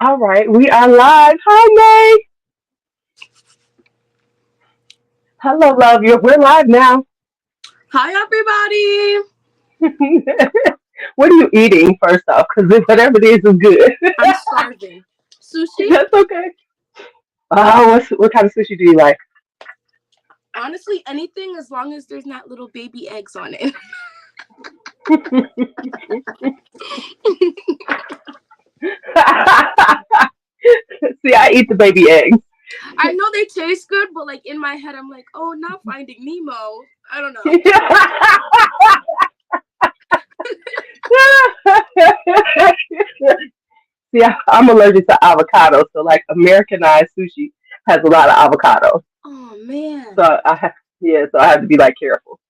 All right, we are live. Hi, May. Hello, love. We're live now. Hi, everybody. What are you eating, first off? Because whatever it is good. I'm starving. Sushi? That's okay. What kind of sushi do you like? Honestly, anything as long as there's not little baby eggs on it. See, I eat the baby eggs. I know they taste good, but like in my head, I'm like, oh, not Finding Nemo. I don't know. See, I'm allergic to avocado, so like Americanized sushi has a lot of avocado. Oh man. So I have to be like careful.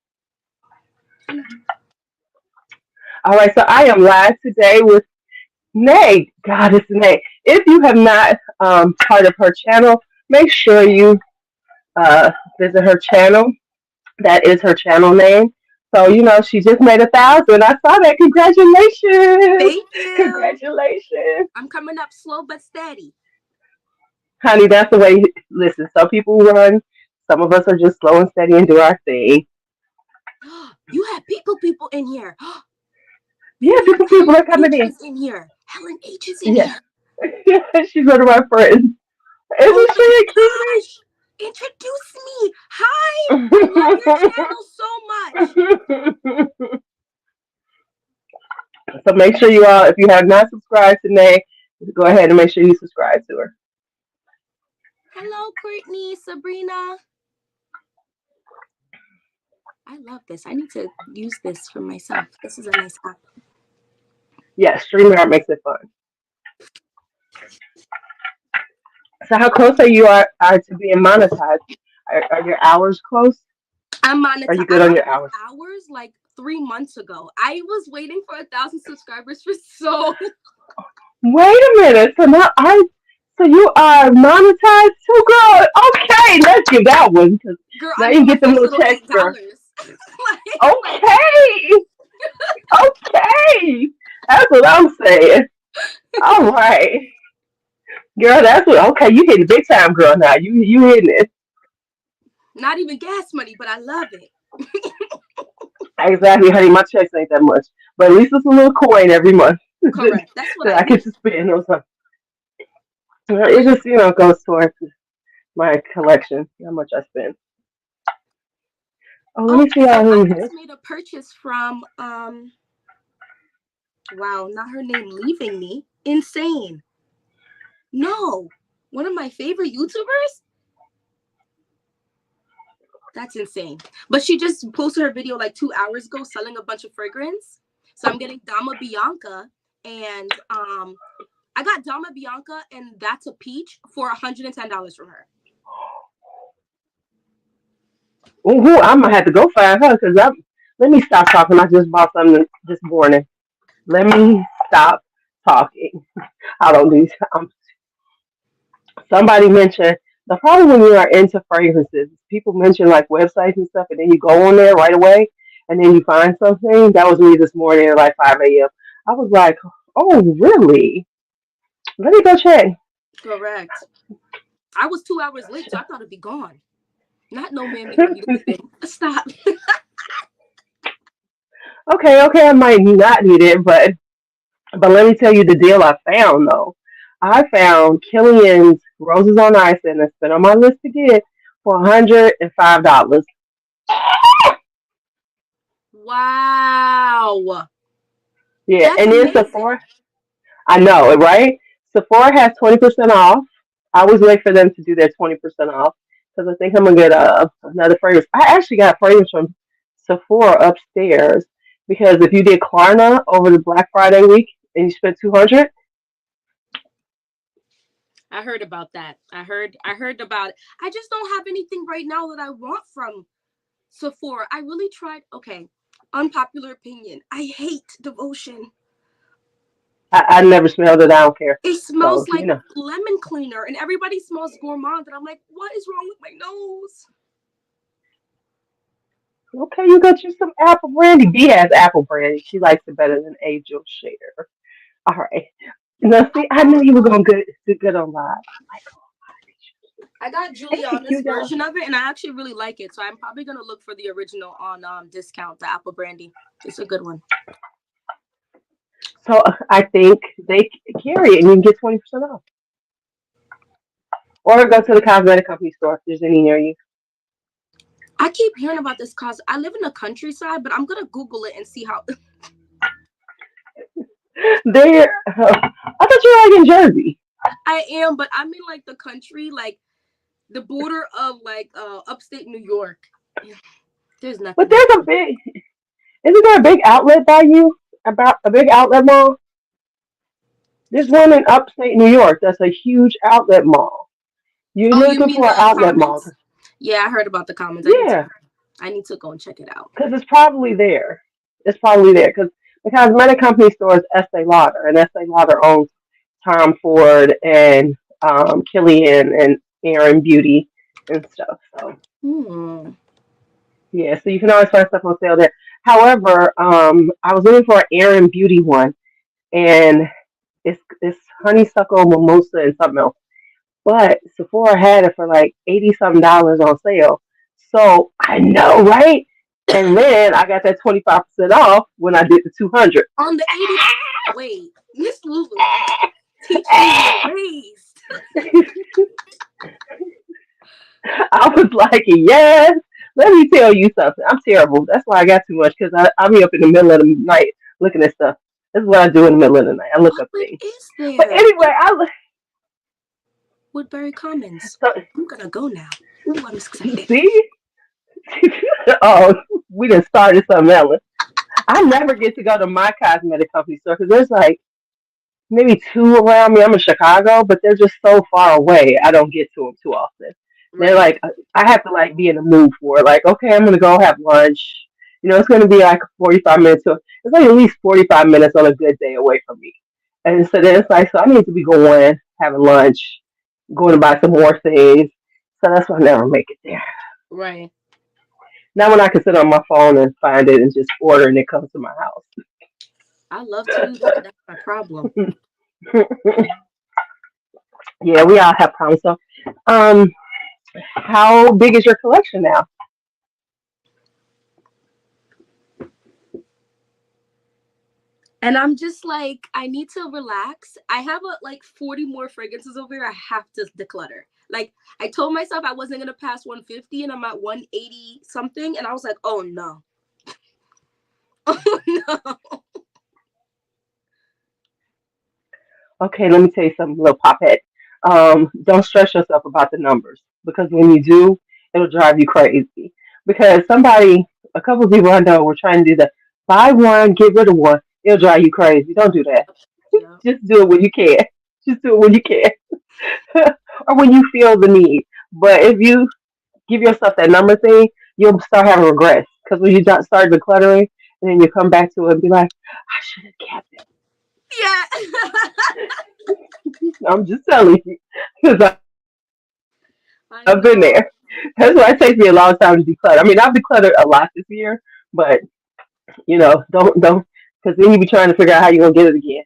All right, so I am live today with Nay, Goddess Nay. If you have not part of her channel, make sure you visit her channel. That is her channel name. So she just made 1,000. I saw that. Congratulations! Thank you. Congratulations, I'm coming up slow but steady. honey. That's the way. Listen, some people run. Some of us are just slow and steady and do our thing. You have people in here. Yeah, We have people Helen are coming H in. is in here. Helen H is in Yeah, here. she's one of my friends. Oh Isn't my she a gosh. Introduce me. Hi. I love your cutie? channel so much. So make sure you all, if you have not subscribed today, go ahead and make sure you subscribe to her. Hello, Courtney, Sabrina. I love this. I need to use this for myself. This is a nice app. Yes, StreamYard makes it fun. So how close are to being monetized? Are your hours close? I'm Are monetized. you I good on got your my hours? hours like 3 months ago. I was waiting for 1,000 subscribers for so. Wait a minute. So you are monetized too, girl. Okay, let's give that one because Girl, now I you made can my get them first little little checks, girl. $8. like, Okay, okay. That's what I'm saying. All right, girl. That's what. Okay, you hitting big time, girl. Now you hitting it. not even gas money, but I love it. Exactly, honey. My checks ain't that much, but at least it's a little coin every month Correct. That's what that I I get need. to spend on something. It just goes towards my collection. How much I spend. Oh, let Oh, me see so all I in here. just made a purchase from wow, not her name leaving me. Insane. No. One of my favorite YouTubers? That's insane. But she just posted her video like 2 hours ago selling a bunch of fragrance. So I'm getting Dama Bianca and I got Dama Bianca and that's a peach for $110 from her. Ooh, I'm gonna have to go find her because I'm. Let me stop talking. I just bought something this morning. Let me stop talking. I don't do. Somebody mentioned the problem when you are into fragrances. People mention like websites and stuff, and then you go on there right away, and then you find something. That was me this morning at like 5 a.m. I was like, oh really? Let me go check. Correct. I was 2 hours late, so I thought it'd be gone. Not no man, you don't need anything. Stop. Okay, okay, I might not need it, but let me tell you the deal I found though. I found Killian's Roses on Ice, and it's been on my list to get for $105. Wow. Yeah, That's and then amazing. Sephora. I know, it, right? Sephora has 20% off. I always wait for them to do their 20% off because I think I'm gonna get another fragrance. I actually got a fragrance from Sephora upstairs because if you did Klarna over the Black Friday week and you spent 200, I heard about that. I heard about it. I just don't have anything right now that I want from Sephora. I really tried. Okay. Unpopular opinion. I hate devotion. I never smelled it. I don't care. It So smells like lemon cleaner and everybody smells gourmand. And I'm like, what is wrong with my nose? okay, you got you some apple brandy. B has apple brandy. She likes it better than Angel Share. All right. No, I see, I got knew you were gonna do good on live. I'm like, I got ain't she Juliana's cute, y'all? version of it, and I actually really like it. So I'm probably gonna look for the original on discount, the apple brandy. It's a good one. So I think they carry it, and you can get 20% off, or go to the cosmetic company store if there's any near you. I keep hearing about this cause I live in the countryside, but I'm gonna Google it and see how. There, I thought you were like in Jersey, I am, but I'm in like the country, like the border of like upstate New York. Yeah, there's but nothing here. there's a big. Isn't there a big outlet by you? About a big outlet mall? There's one in upstate New York that's a huge outlet mall. You're Oh, you looking mean for an the outlet mall. Commons? Yeah, I heard about the Commons. Yeah, I need to go and check it out. because it's probably there. It's probably there because the cosmetic company store is Estee Lauder, and Estee Lauder owns Tom Ford and Killian and Aaron Beauty and stuff. So Hmm. yeah, so you can always find stuff on sale there. However, I was looking for an Aaron Beauty one, and it's honeysuckle, mimosa, and something else. But Sephora had it for like 80 something dollars on sale. So I know, right? And then I got that 25% off when I did the 200. On the 80. Wait, Miss Lulu, teach me your ways. I was like, yes. Let me tell you something. I'm terrible. That's why I got too much because I'll be up in the middle of the night looking at stuff. That's what I do in the middle of the night. I look up What things. is But there? anyway, I look. Woodbury Commons. So, I'm gonna go now. Ooh, I'm excited. see? Oh, we done started something else. I never get to go to my cosmetic company store because there's like maybe two around me. I'm in Chicago, but they're just so far away. I don't get to them too often. They're Right. like, I have to like be in the mood for it. Like, okay, I'm gonna go have lunch. It's gonna be like 45 minutes. So it's like at least 45 minutes on a good day away from me. And so then it's like, so I need to be going, having lunch, going to buy some more things. So that's why I never make it there. Right. Now when I can sit on my phone and find it and just order and it comes to my house. I love to do that. That's my problem. Yeah, we all have problems. So, um, how big is your collection now? And I'm just like, I need to relax. I have like 40 more fragrances over here. I have to declutter. Like I told myself I wasn't gonna pass 150 and I'm at 180 something. And I was like, oh no. Oh no. Okay, let me tell you something, little pophead. Don't stress yourself about the numbers because when you do, it'll drive you crazy. Because a couple of people I know were trying to do the buy one, get rid of one. It'll drive you crazy. Don't do that. Yeah. Just do it when you can. Just do it when you can, or when you feel the need. But if you give yourself that number thing, you'll start having regrets. Because when you start decluttering, and then you come back to it and be like, I should have kept it. Yeah. I'm just telling you, because I I've been know. there. That's why it takes me a long time to declutter. I mean, I've decluttered a lot this year, but don't, because then you be trying to figure out how you're gonna get it again.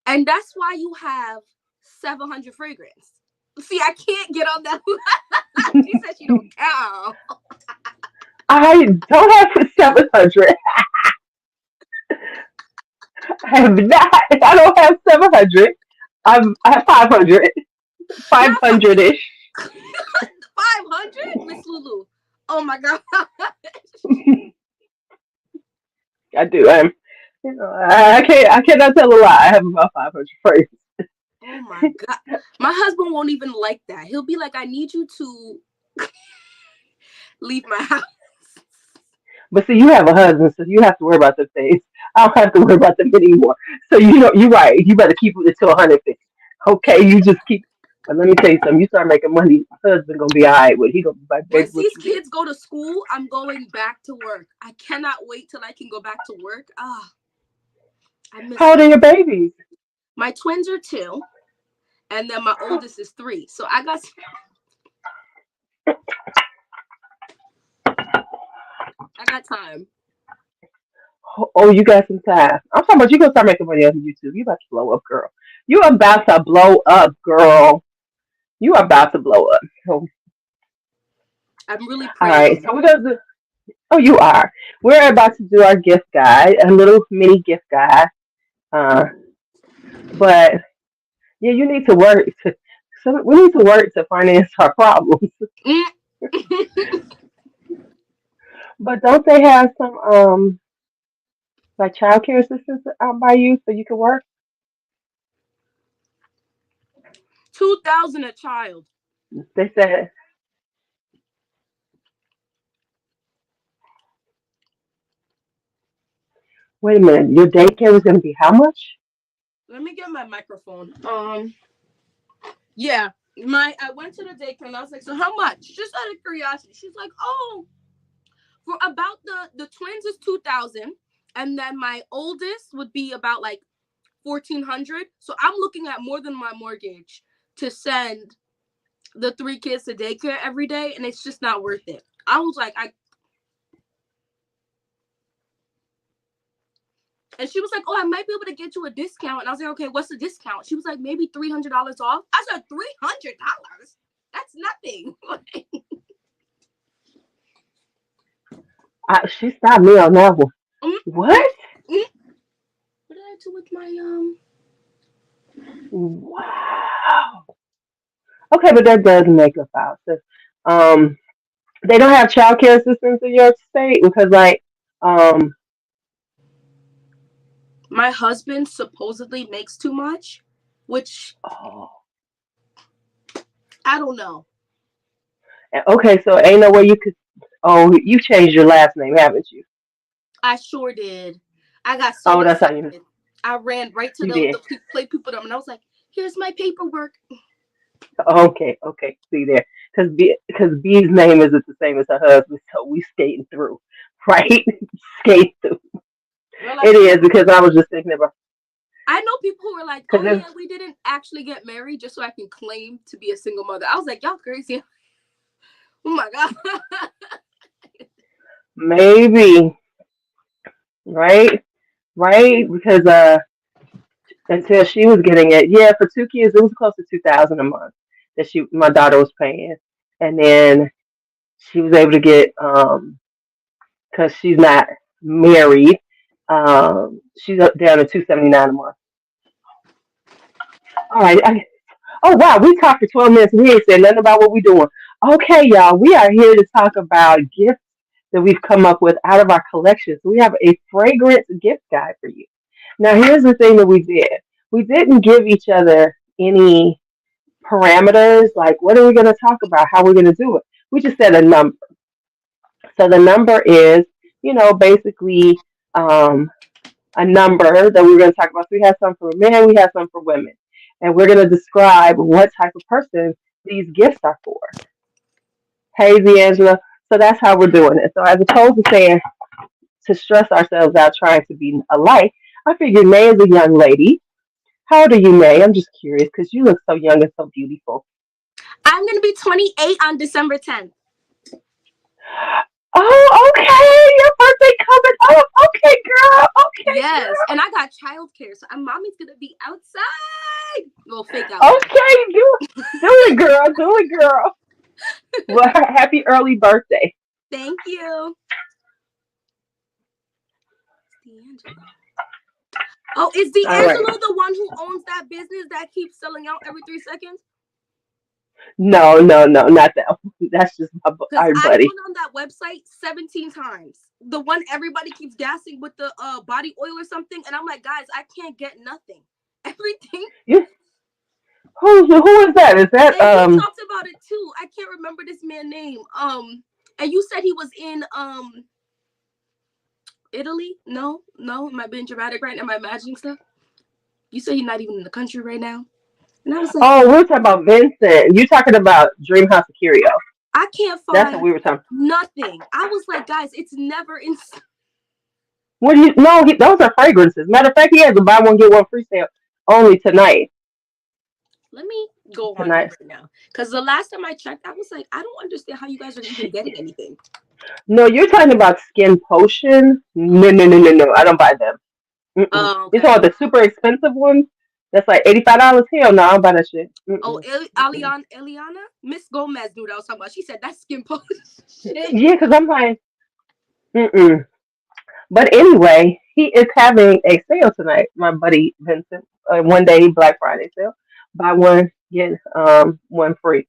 And that's why you have 700 fragrance. See, I can't get on that. She said she don't count. I don't have 700. I have not. I don't have 700. I have 500. You Five have hundred ish. 500, Miss Lulu. Oh my god. I do. I can't. I cannot tell a lie. I have about 500 phrases. Oh my god. My husband won't even like that. He'll be like, I need you to leave my house. But see, you have a husband, so you have to worry about the things. I don't have to worry about them anymore. So you're right. You better keep it to 150. Okay, you just keep. But let me tell you something. You start making money, husband gonna be all right with. He gonna be like, baby, Once what these you did? kids go to school, I'm going back to work. I cannot wait till I can go back to work. Ah, I miss How old it. are your babies? My twins are 2, and then my oldest is 3. So I got time. Oh, you got some time. I'm talking about you gonna start making money on YouTube. You about to blow up, girl. You about to blow up, girl. You are about to blow up. So, I'm really all praying. right. So we're gonna do. Oh, you are. We're about to do our gift guide, a little mini gift guide. Uh, but yeah, you need to work to. So we need to work to finance our problems. Mm. But don't they have some like childcare assistance out by you so you can work? 2,000 a child. They said, wait a minute, your daycare was gonna be how much? Let me get my microphone. Yeah. I went to the daycare and I was like, so how much? Just out of curiosity. She's like, oh, for about the twins is 2,000, and then my oldest would be about like 1,400. So I'm looking at more than my mortgage to send the three kids to daycare every day, and it's just not worth it. I was like, and she was like, oh, I might be able to get you a discount. And I was like, okay, what's the discount? She was like, maybe $300 off. I said, $300? That's nothing. She stopped me on that one. Mm, What? mm. What did I do with my Wow. Okay, but that does make a out. So, um, they don't have childcare assistance in your state because, like, um, my husband supposedly makes too much, which oh, I don't know. okay, so ain't no way you could. Oh, you changed your last name, haven't you? I sure did. I got so Oh, that's how you excited. I ran right to you the did. play people them, and I was like, here's my paperwork. Okay, okay. See there, because B's name isn't the same as her husband, so we skating through, right? Skating through. Girl, I It feel is like because I was just thinking about I know people who were like, oh because yeah, we didn't actually get married just so I can claim to be a single mother. I was like, y'all crazy. Oh my God. maybe right, right because until she was getting it, yeah, for two kids it was close to 2,000 a month that she my daughter was paying, and then she was able to get because she's not married, she's up down to 279 a month. All right, oh wow, we talked for 12 minutes and we ain't said nothing about what we doing. Okay, y'all, we are here to talk about gifts that we've come up with out of our collections. We have a fragrance gift guide for you. Now, here's the thing that we did. We didn't give each other any parameters, like what are we going to talk about, how we're going to do it. We just said a number. So the number is, basically um, a number that we're going to talk about. So we have some for men, we have some for women. And we're going to describe what type of person these gifts are for. Hey, Angela. So that's how we're doing it. So as opposed to saying to stress ourselves out trying to be alike, I figured May is a young lady. How old are you, May? I'm just curious because you look so young and so beautiful. I'm gonna be 28 on December 10th. Oh, okay. Your birthday coming up. Okay, girl. Okay, Yes, girl. and I got childcare, so mommy's gonna be outside. Well, fake outside. Okay, do it, girl. Do it, girl. Well, happy early birthday. Thank you. D'Angelo. Oh, is All right. D'Angelo the one who owns that business that keeps selling out every 3 seconds? No, no, no, not that one. That's just Because our I buddy. went on that website 17 times. The one everybody keeps gassing with the body oil or something. And I'm like, guys, I can't get nothing. Everything. You, who is that? Is that And he talked about it too. I can't remember this man's name. And you said he was in Italy? No, no. Am I being dramatic right now? Am I imagining stuff? You said he's not even in the country right now. And I was like, Oh, we were talking about Vincent. You talking about Dream House of Curio. I can't That's what find we were talking. nothing. I was like, guys, it's never in. What do you? No, those are fragrances. Matter of fact, he has a buy one get one free sale only tonight. Let me go on it Tonight. right now. Because the last time I checked, I was like, I don't understand how you guys are even getting anything. No, you're talking about Skin Potion. No, no, no, no, no. I don't buy them. Mm-mm. Oh, You're okay. talking about the super expensive ones. That's like $85. Hell no, I'll buy that shit. Oh, Mm-mm, mm-mm. Eliana, Miss Gomez knew what I was talking about. She said that skin polish shit. Yeah, because I'm like, mm-mm. But anyway, he is having a sale tonight. My buddy Vincent, one day Black Friday sale, buy one get one free.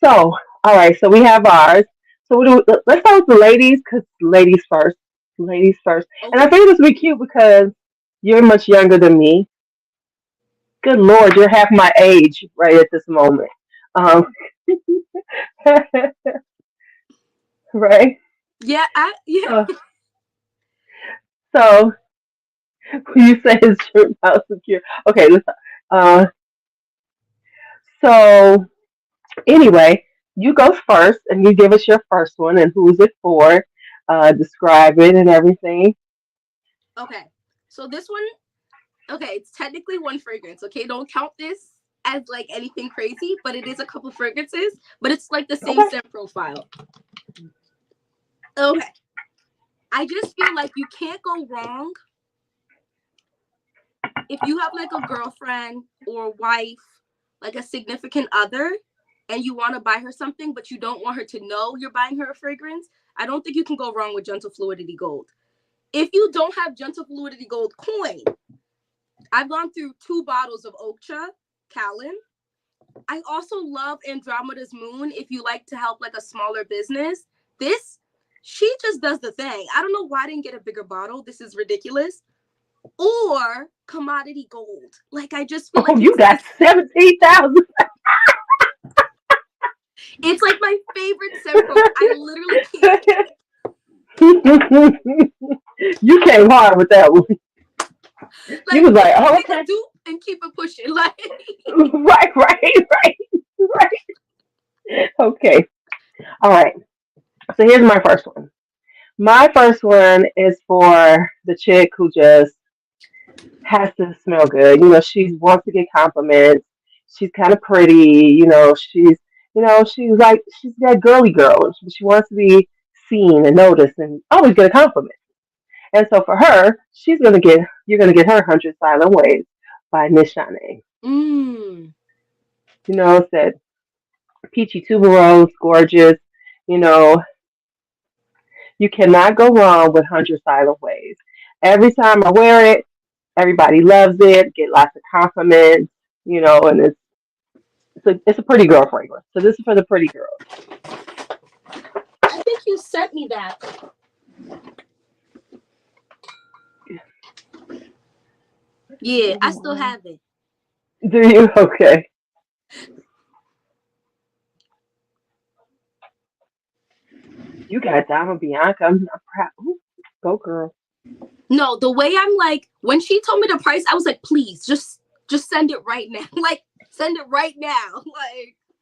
So, all right, so we have ours. So let's start with the ladies, because ladies first. Ladies first. And I Okay. think this would be cute because you're much younger than me. Good Lord, you're half my age right at this moment. Um, right? Yeah, yeah. So, so you say it's your mouth secure. Okay, listen. Uh, so anyway, you go first and you give us your first one and who's it for. Describe it and everything. Okay. So this one, okay, it's technically one fragrance. Okay, don't count this as like anything crazy, but it is a couple fragrances, but it's like the same Okay. scent profile. Okay. I just feel like you can't go wrong if you have like a girlfriend or wife, like a significant other, and you want to buy her something, but you don't want her to know you're buying her a fragrance. I don't think you can go wrong with Gentle Fluidity Gold. If you don't have Gentle Fluidity Gold coin, I've gone through 2 bottles of Okcha, Callan. I also love Andromeda's Moon if you like to help like a smaller business. This, she just does the thing. I don't know why I didn't get a bigger bottle. This is ridiculous. Or Commodity Gold. Like I just feel Oh, like you got 17,000. it's like my favorite scent probe. I literally can't. You came hard with that one. You Like was like, oh, take a okay. dupe and keep it pushing. Like Right. Okay. All right. So here's my first one. My first one is for the chick who just has to smell good. She wants to get compliments. She's kind of pretty. She's that girly girl. She wants to be seen and noticed and always get a compliment. And so for her, you're gonna get her 100 Silent Ways by Miss Shanae. mm. It's that peachy tuberose, gorgeous. You know, you cannot go wrong with 100 Silent Ways. Every time I wear it, everybody loves it, get lots of compliments, and it's a pretty girl fragrance. So this is for the pretty girls. I think you sent me that. Yeah, I still have it. Do you? Okay. You got Dama Bianca. I'm proud. Ooh, go girl. No, the way I'm like, when she told me the price, I was like, please, just send it right now. Like, send it right now.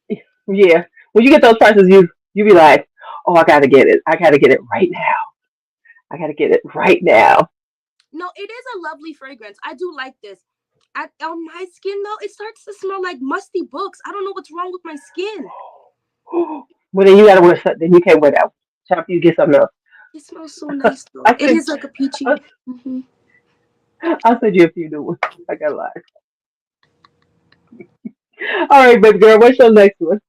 Like, Yeah. When you get those prices, you be like, oh, I gotta get it. I gotta get it right now. I gotta get it right now. no, it is a lovely fragrance. I do like this. On my skin though, it starts to smell like musty books. I don't know what's wrong with my skin. Well, then you gotta wear something. Then you can't wear that one. Chop, you get something else. It smells so nice though. I It said, is like a peachy. I'll, I'll send you a few new ones. I got a lot. All right, baby girl. What's your next one?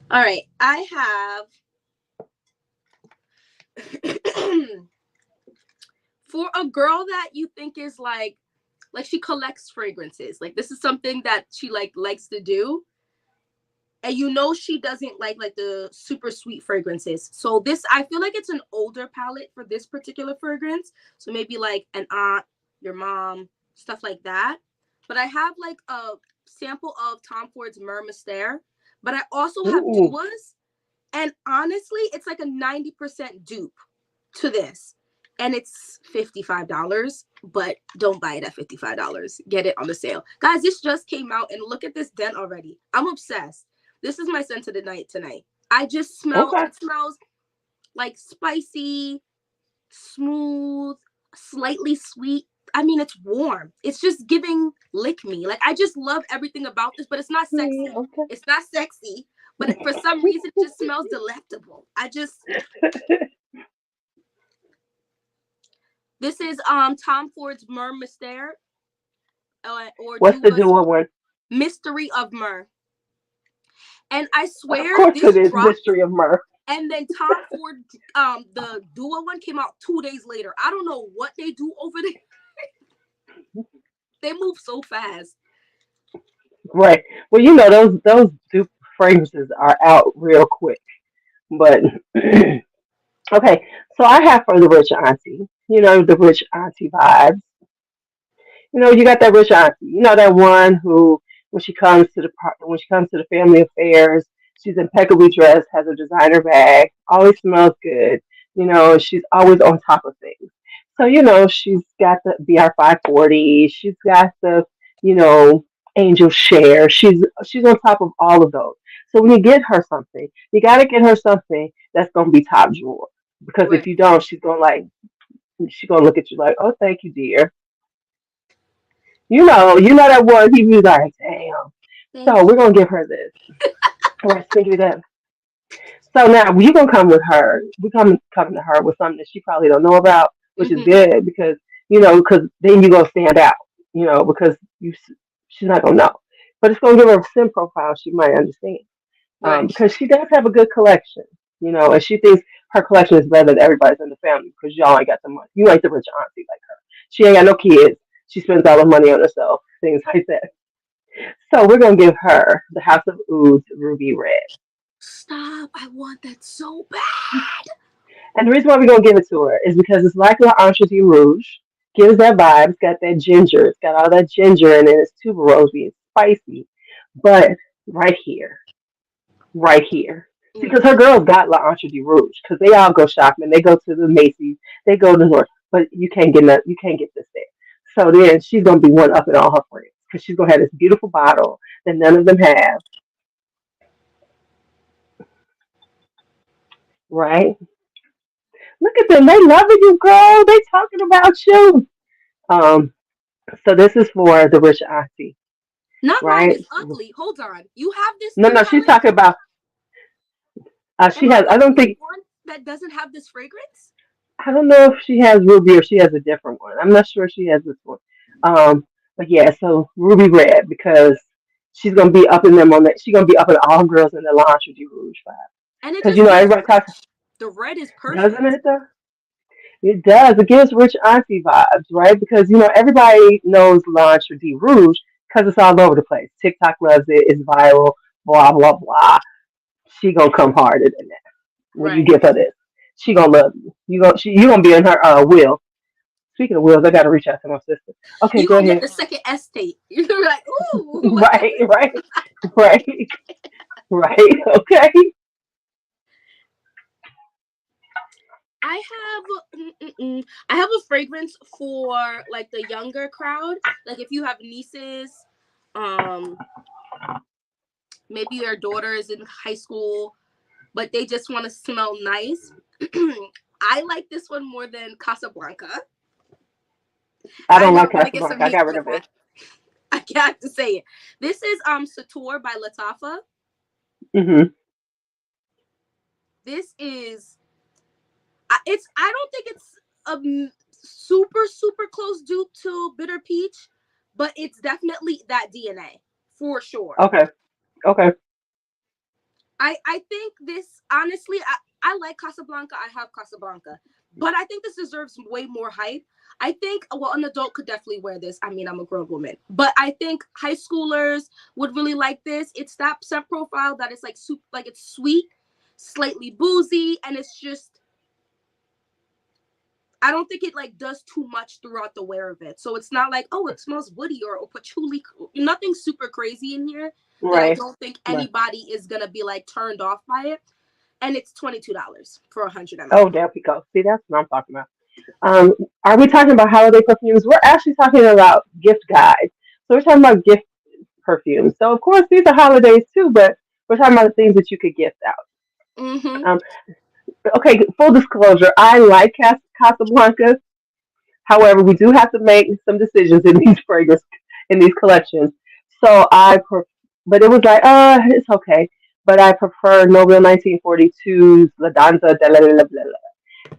All right, I have for a girl that you think is like she collects fragrances. Like this is something that she likes to do. And she doesn't like the super sweet fragrances. So this I feel like it's an older palette for this particular fragrance. So maybe like an aunt, your mom, stuff like that. But I have like a sample of Tom Ford's Myrrh Mystère. But I also have Ooh. Duas. And honestly, it's like a 90% dupe to this. And it's $55, but don't buy it at $55. Get it on the sale. Guys, this just came out and look at this dent already. I'm obsessed. This is my scent of the night tonight. Okay. It smells like spicy, smooth, slightly sweet. I mean, it's warm. It's just giving lick me. Like, I just love everything about this, but it's not Yeah, sexy. It's not sexy, but for some reason, it just smells delectable. This is Tom Ford's Myrrh Mystère. or What's the Dua's dual one? Mystery of Myrrh. And I Of swear course, it this is dropped, Mystery of Myrrh. and then Tom Ford, the Dua one came out 2 days later. I don't know what they do over there. They move so fast. Right. Well, those dupe fragrances are out real quick. But okay, so I have for the rich auntie. The rich auntie vibes. You got that rich auntie. That one who, when she comes to the family affairs, she's impeccably dressed, has a designer bag, always smells good. She's always on top of things. So she's got the BR 540. She's got the you know Angel Share. She's on top of all of those. So when you get her something, you got to get her something that's gonna be top drawer. Because if Right. you don't, she's gonna look at you like, oh, thank you, dear. You know that one. He was like, damn. So Thank we're you. gonna give her this. All right, thank you that. So now you gonna come with her. We come to her with something that she probably don't know about, which is Hmm. good because because then you gonna stand out. Because she's not gonna know, but it's gonna give her a sim profile she might understand. Right. Because she does have a good collection. And she thinks her collection is better than everybody's in the family because y'all ain't got the money. You ain't the rich auntie like her. She ain't got no kids. She spends all her money on herself, things like that. So we're gonna give her the House of Oods Ruby Red. Stop. I want that so bad. And the reason why we're gonna give it to her is because it's like La Entree Rouge. Gives that vibe. It's got that ginger. It's got all that ginger in it. It's tuberosy. It's spicy. But right here, right here. See, because Mm. her girls got La Entree Rouge because they all go shopping. They go to the Macy's. They go to the North. But you can't get you can't get this there. So then she's gonna be one up in all her friends because she's gonna have this beautiful bottle that none of them have. Right? Look at them. They loving you, girl. They talking about you. Um, so this is for the rich auntie, Not mine right? is ugly. Hold on. You have this No, too, no, she's Alex? talking about. Am She I has. I the don't only think. one that doesn't have this fragrance? I don't know if she has ruby or she has a different one. I'm not sure she has this one. But yeah, so ruby red because she's gonna be up in them on that. She's gonna be up in all girls in the Lingerie du Rouge vibe And it because just gives everybody talks, rich. The red is doesn't perfect. it though? It does. It gives rich auntie vibes, right? Because everybody knows Lingerie du Rouge because it's all over the place. TikTok loves it. It's viral. Blah blah blah. She gonna come harder than that when you Right. give her this. She gonna love you. You gonna be in her will. Speaking of wills, I gotta reach out to my sister. Okay, You go gonna get ahead. the second estate. You're like, ooh. Right, right, right, right. Okay. I have I have a fragrance for like the younger crowd. Like if you have nieces, um, maybe your daughter is in high school, but they just want to smell nice. I like this one more than Casablanca. I I don't know like I'm gonna get some Casablanca. I hate got for rid of that. it. I have to say it. This is Sator by Latafa. Hmm. This is I don't think it's a super close dupe to Bitter Peach, but it's definitely that DNA for sure. Okay. Okay. I think this honestly I like Casablanca. I have Casablanca, but I think this deserves way more hype. I think well an adult could definitely wear this. I mean I'm a grown woman, but I think high schoolers would really like this. It's that scent profile that is like soup, like it's sweet, slightly boozy, and it's just I don't think it like does too much throughout the wear of it. So it's not like, oh, it smells woody or patchouli. Nothing super crazy in here that I Right. don't think Right. anybody is gonna be like turned off by it. And it's $22 for 100 Oh, ml. there we go. See, that's what I'm talking about. Um, are we talking about holiday perfumes? We're actually talking about gift guides. So we're talking about gift perfumes. So of course these are holidays too, but we're talking about things that you could gift out. Mm-hmm. Um, okay, full disclosure, I like Casablanca. However, we do have to make some decisions in these fragrances in these collections. So but it was like, it's okay. But I prefer Nobel 1942's La Danza de la.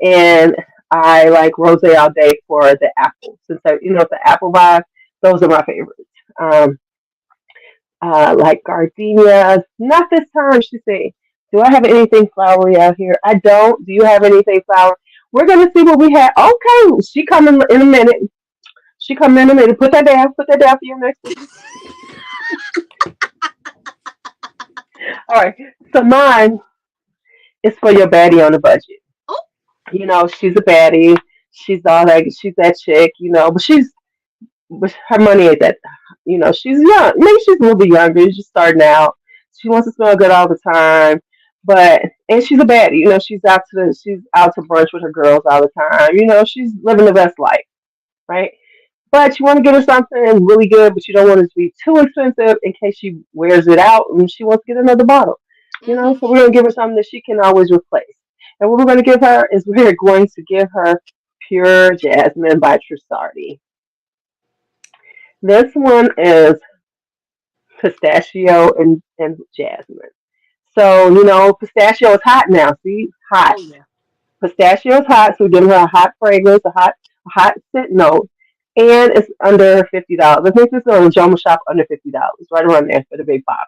And I like Rose All Day for the apple, since it's the apple vibe. Those are my favorites. Um, like gardenias. Not this time, she said. Do I have anything flowery out here? I don't. Do you have anything flowery? We're gonna see what we have. Okay, she coming in a minute. She coming in a minute. Put that down. Put that down for your next one. All right. So mine is for your baddie on the budget. Oh, She's a baddie. She's all like she's that chick, but her money ain't that. She's young. Maybe she's a little bit younger. She's just starting out. She wants to smell good all the time, and she's a baddie. She's out to brunch with her girls all the time. She's living the best life, right? But you want to get her something really good, but you don't want it to be too expensive in case she wears it out and she wants to get another bottle. mm-hmm. So we're gonna give her something that she can always replace. And what we're gonna give her is we're going to give her Pure Jasmine by Trussardi. This one is pistachio and jasmine. So, pistachio is hot now. See, hot. Oh yeah. Pistachio is hot, so we're giving her a hot fragrance, a hot scent note, and it's under $50. I think this is on the Joma shop under $50, right around there for the big bottle.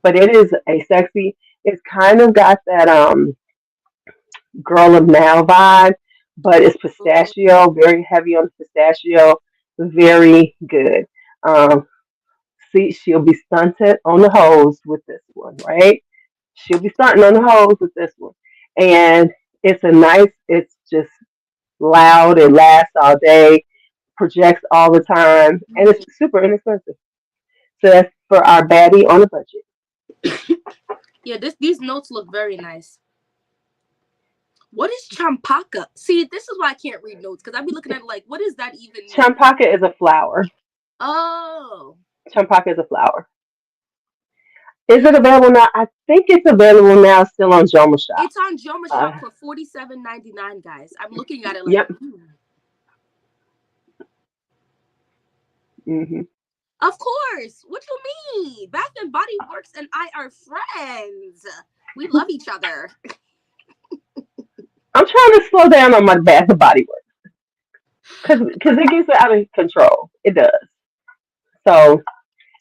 But it is a sexy. It's kind of got that girl of now vibe, but it's Mhm. pistachio, very heavy on the pistachio, very good. Um, See, she'll be stunted on the hose with this one, right? She'll be stunting on the hose with this one. And it's just loud, it lasts all day, projects all the time, and it's Mhm. super inexpensive. So that's for our baddie on a budget. Yeah, these notes look very nice. What is champaka? See, this is why I can't read notes because I'd be looking at it like, what does that even mean? Champaka is a flower. Oh, Champaka is a flower. Is it available now? I think it's available now still on Joma Shop. it's on Joma Uh, Shop for 47.99, guys. I'm looking at it like, yep. Hmm. of course. What you mean? Bath and Body Works and I are friends. We love each other. I'm trying to slow down on my Bath and Body Works because it gets out of control. It does. So,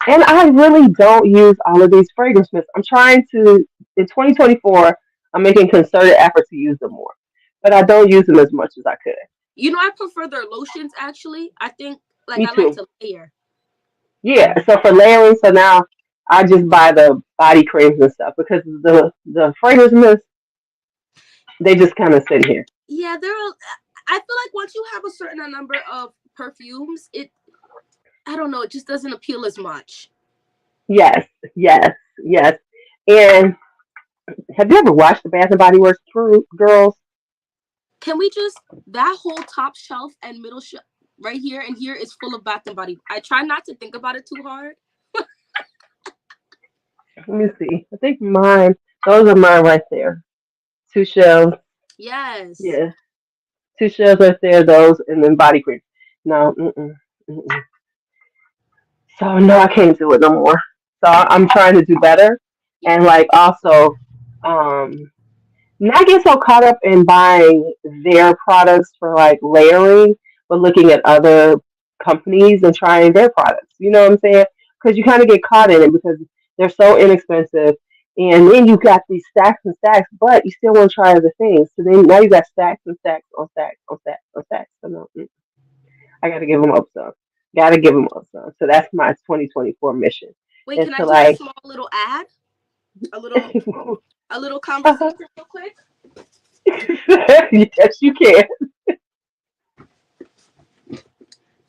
and I really don't use all of these fragrances. I'm trying to in 2024. I'm making concerted effort to use them more, but I don't use them as much as I could. I prefer their lotions actually. I think like Me I like too. to layer. Yeah. So for layering, so now I just buy the body creams and stuff because the fragrances they just kind of sit here. Yeah, I feel like once you have a certain number of perfumes, I don't know, it just doesn't appeal as much. Yes, yes, yes. And have you ever watched the Bath and Body Works crew, girls? Can we just that whole top shelf and middle shelf right here and here is full of Bath and Body. I try not to think about it too hard. Let me see. I think mine. Those are mine right there. Two shelves. Yes. Yeah, two shelves right there. Those and then body cream. No, mm-mm. So no, I can't do it no more. So I'm trying to do better, Yeah. and like also, um, not get so caught up in buying their products for like layering, but looking at other companies and trying their products. You know what I'm saying? Because you kind of get caught in it because they're so inexpensive, and then you got these stacks and stacks, but you still want to try other things. So then now you got stacks and stacks on stacks on stacks on stacks. So no, I got to give them up some. Got to give them up some. So that's my 2024 mission. Wait, Is can I to do a like, small little ad? A little a little uh-huh. conversation real quick? Yes, you can.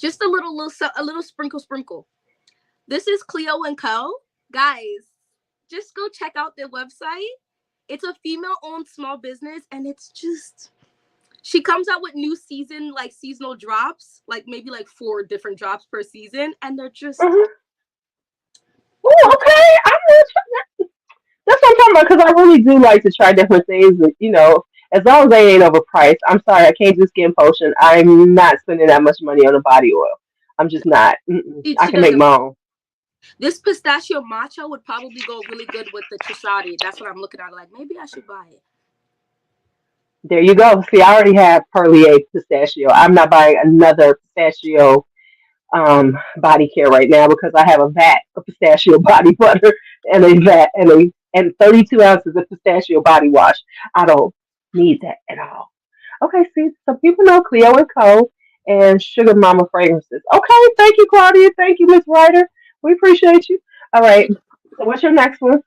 Just a little sprinkle. This is Cleo and Co. Guys, just go check out their website. It's a female owned small business and it's just she comes out with new seasonal drops, like maybe like four different drops per season, and they're just Uh-huh. Oh, okay. That's what I'm talking about because I really do like to try different things. And, as long as they ain't overpriced. I'm sorry, I can't do skin potion. I'm not spending that much money on a body oil. I'm just not. I she can make doesn't. my own. This pistachio matcha would probably go really good with the Chisari. That's what I'm looking at. Like maybe I should buy it. There you go. See, I already have Perlier pistachio. I'm not buying another pistachio body care right now because I have a vat of pistachio body butter and a vat and 32 ounces of pistachio body wash. I don't need that at all. Okay, see, so people know Cleo and Co. and Sugar Mama fragrances. Okay, thank you, Claudia. Thank you, Miss Ryder. We appreciate you. All right. So what's your next one?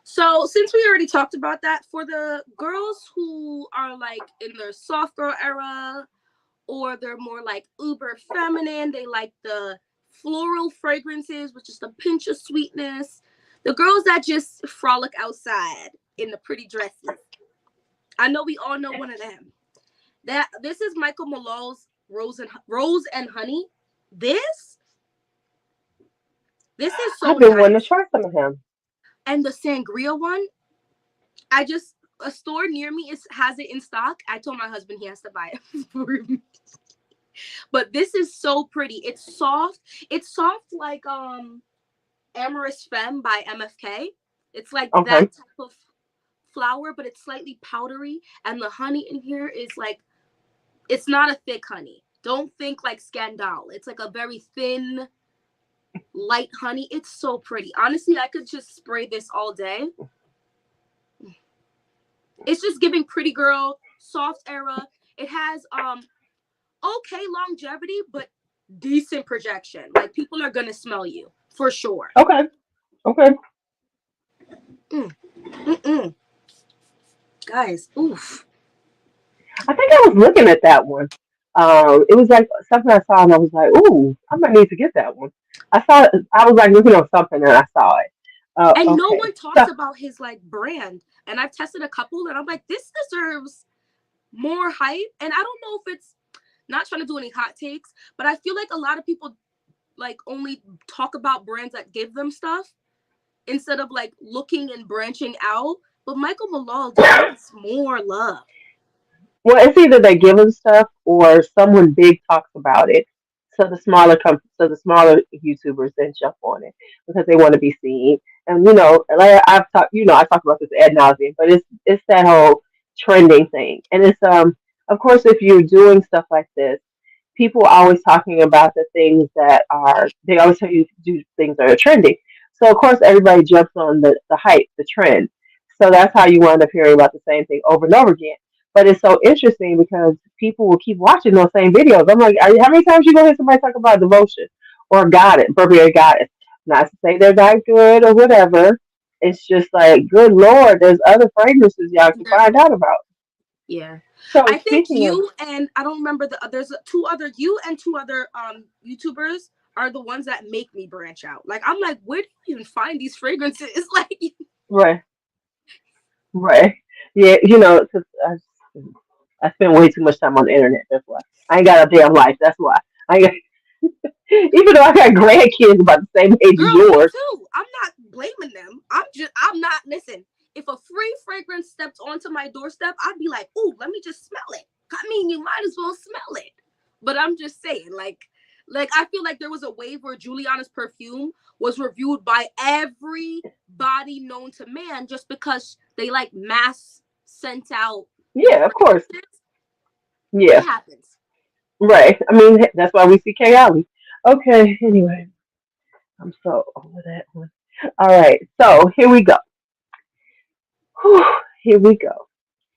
So since we already talked about that, for the girls who are like in their soft girl era, or they're more like uber feminine, they like the floral fragrances with just a pinch of sweetness. The girls that just frolic outside in the pretty dresses. I know we all know one of them. That this is Michael Malon's Rose and Honey. This this is I've so been wanting to nice. try some of him. And the sangria one, I just a store near me has it in stock. I told my husband he has to buy it for me. But this is so pretty. It's soft. It's soft like Amorous Femme by MFK. It's like Okay. that type of flower, but it's slightly powdery. And the honey in here is like, it's not a thick honey. Don't think like Scandal. It's like a very thin, light honey. It's so pretty. Honestly, I could just spray this all day. It's just giving pretty girl, soft era. It has okay longevity, but decent projection. Like people are gonna smell you for sure. Okay. Okay. Mm. Mm-mm. Guys, oof. I think I was looking at that one. It was like something I saw and I was like, ooh, I might need to get that one. I was like looking on something and I saw it. And no Okay. one talks So, about his like brand. And I've tested a couple and I'm like, this deserves more hype. And I don't know if it's not trying to do any hot takes, but I feel like a lot of people like only talk about brands that give them stuff instead of like looking and branching out. But Michael Malone deserves more love. well, it's either they give them stuff or someone big talks about it. So the smaller YouTubers then jump on it because they want to be seen. And like I talked about this ad nauseum, but it's that whole trending thing. And it's of course if you're doing stuff like this, people are always talking about the things that are they always tell you to do things that are trending. So of course everybody jumps on the hype, the trend. So that's how you wind up hearing about the same thing over and over again. But it's so interesting because people will keep watching those same videos. I'm like, how many times you gonna hear somebody talk about devotion or goddess, Burberry goddess? Not to say they're not good or whatever. It's just like, good lord, there's other fragrances y'all can There's find out about. Yeah. So I think speaking of, you and I don't remember there's two other you and two other YouTubers are the ones that make me branch out. Like I'm like, where do you even find these fragrances? Like right, right, yeah, 'cause I spend way too much time on the internet. That's why I ain't got a damn life. That's why I ain't, even though I got grandkids about the same age as girl, me yours. too. I'm not blaming them. I'm not listen. If a free fragrance stepped onto my doorstep, I'd be like, ooh, let me just smell it. I mean, you might as well smell it. But I'm just saying, like I feel like there was a wave where Juliana's perfume was reviewed by everybody known to man just because they like mass sent out Yeah, of course. fragrances. It Yeah, happens. right. I mean, that's why we see Kay Alley. Okay, anyway, I'm so over that one. All right, so here we go. Whew, here we go.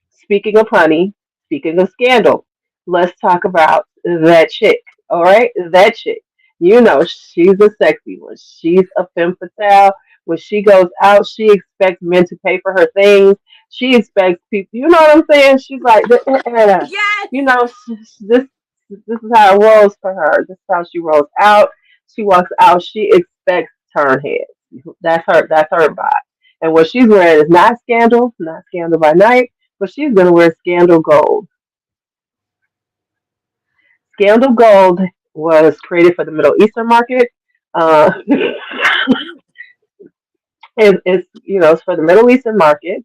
Speaking of honey, speaking of scandal, let's talk about that chick. All right, that chick. She's a sexy one. She's a femme fatale. When she goes out, she expects men to pay for her things. She expects people. You know what I'm saying? She's like, Yes. this is how it rolls for her. This is how she rolls out. She walks out. She expects turn heads. That's her. That's her vibe. And what she's wearing is not scandal by night, but she's gonna wear scandal gold. Scandal gold was created for the Middle Eastern market. It's it's for the Middle Eastern market,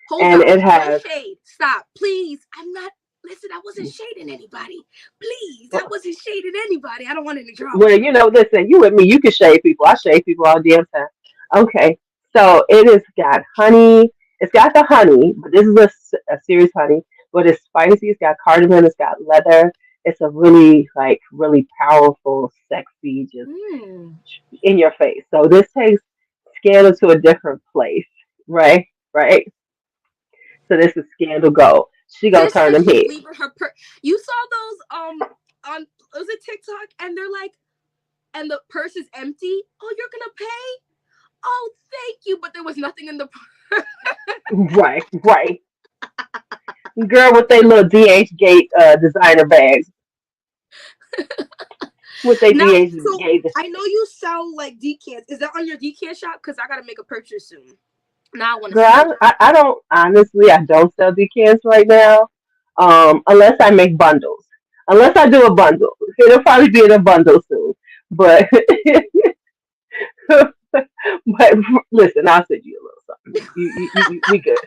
Hold and on. it No has. shade. Stop. Please. I'm not. Listen, I wasn't shading anybody. Please. I wasn't shading anybody. I don't want any drama. Well, listen, you with me, you can shade people. I shade people all the damn time. Okay, so it has got honey. It's got the honey, but this is a serious honey, but it's spicy. It's got cardamom. It's got leather. It's a really like really powerful, sexy, just Mm. in your face. So this takes Scandal to a different place, right? Right. So this is Scandal Gold. She gonna This turn when them she's heads. leaving her you saw those on was it TikTok, and they're like, and the purse is empty. Oh, you're gonna pay? Oh, thank you. But there was nothing in the purse. Right, right. Girl with their little DH Gate designer bags. With their Now, DH so Gate. I know you sell like decants. Is that on your decant shop? Because I gotta make a purchase soon. Now I want to Girl, see it. I don't honestly. I don't sell decants right now, unless I make bundles. Unless I do a bundle, it'll probably be in a bundle soon. But but listen, I'll send you a little something. We good.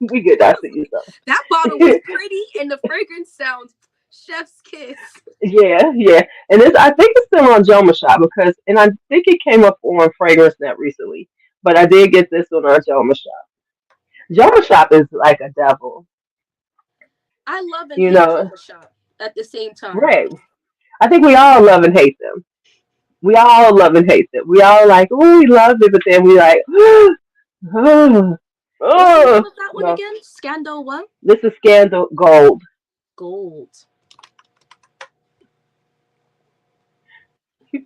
We good. I'll send you That bottle was something. pretty, and the fragrance sounds chef's kiss. Yeah, yeah. And I think it's still on Joma Shop because, and I think it came up on Fragrance Net recently. But I did get this one on Joma Shop. Joma Shop is like a devil, I love and you hate know. Joma Shop at the same time. Right. I think we all love and hate them. We all love and hate them. We all like, oh, we love it, but then we like, oh, What's the name oh. of that one No, again? Scandal what? this is Scandal Gold. Gold.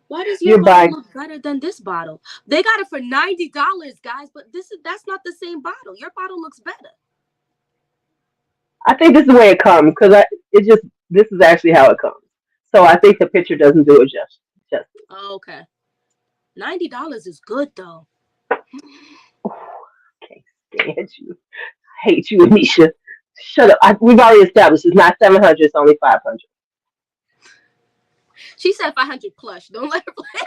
Why does your You're bottle buying. look better than this bottle? They got it for $90, guys, but that's not the same bottle. Your bottle looks better. I think this is the way it comes because it just this is actually how it comes. So I think the picture doesn't do it justice. Oh, okay. $90 is good though. Can't stand you. Hate you, Anisha. Shut up. We've already established it's not 700. It's only 500. She said 500 plush. Don't let her play.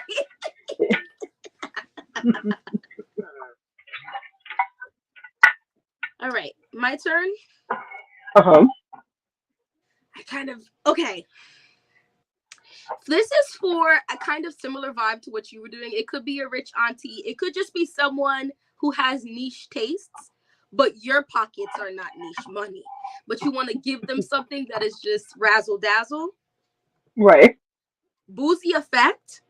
All right, my turn. Uh huh. I kind of okay. This is for a kind of similar vibe to what you were doing. It could be a rich auntie. It could just be someone who has niche tastes, but your pockets are not niche money. But you want to give them something that is just razzle dazzle. Right. Boozy effect.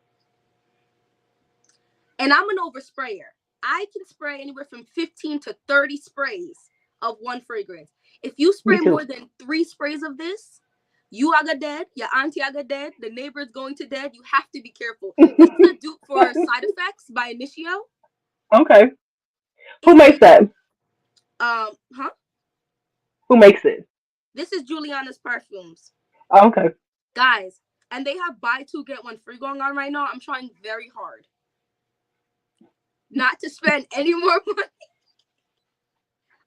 And I'm an oversprayer. I can spray anywhere from 15 to 30 sprays of one fragrance. If you Me spray too. more than 3 sprays of this, you aga dead, your auntie aga dead, the neighbor is going to dead. You have to be careful. This is a dupe for Side Effects by Initio. Okay. Who It makes is that? huh? Who makes it? This is Juliana's Perfumes. Oh, okay. Guys, and they have buy two get one free going on right now. I'm trying very hard not to spend any more money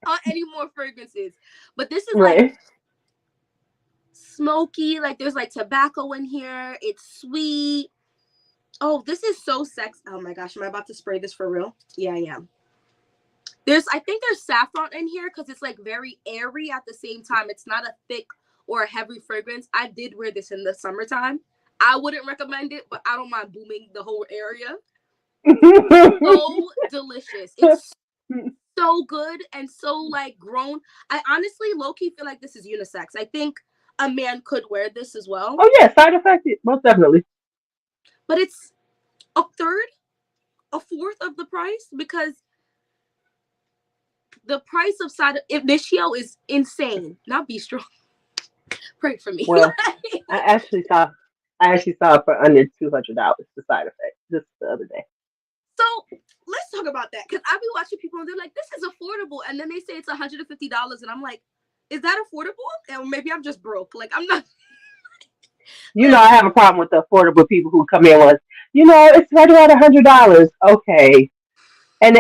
on any more fragrances. But this is like Right. smoky, like there's like tobacco in here. It's sweet. Oh, this is so sexy. Oh my gosh, am I about to spray this for real? Yeah, I am. I think there's saffron in here because it's like very airy at the same time. It's not a thick or a heavy fragrance. I did wear this in the summertime. I wouldn't recommend it, but I don't mind booming the whole area. So delicious. It's so good and so like grown. I honestly low-key feel like this is unisex. I think a man could wear this as well. Oh yeah, side effect. Most definitely. But it's a third, a fourth of the price because the price of side Initio is insane. Not be strong. Pray for me. Well, I actually saw. I actually saw it for under $200. The side effect just the other day. So let's talk about that because I be watching people and they're like, "This is affordable," and then they say it's $150, and I'm like, "Is that affordable?" And maybe I'm just broke. Like I'm not. You know, I have a problem with the affordable people who come in with, it's right around $100. Okay, and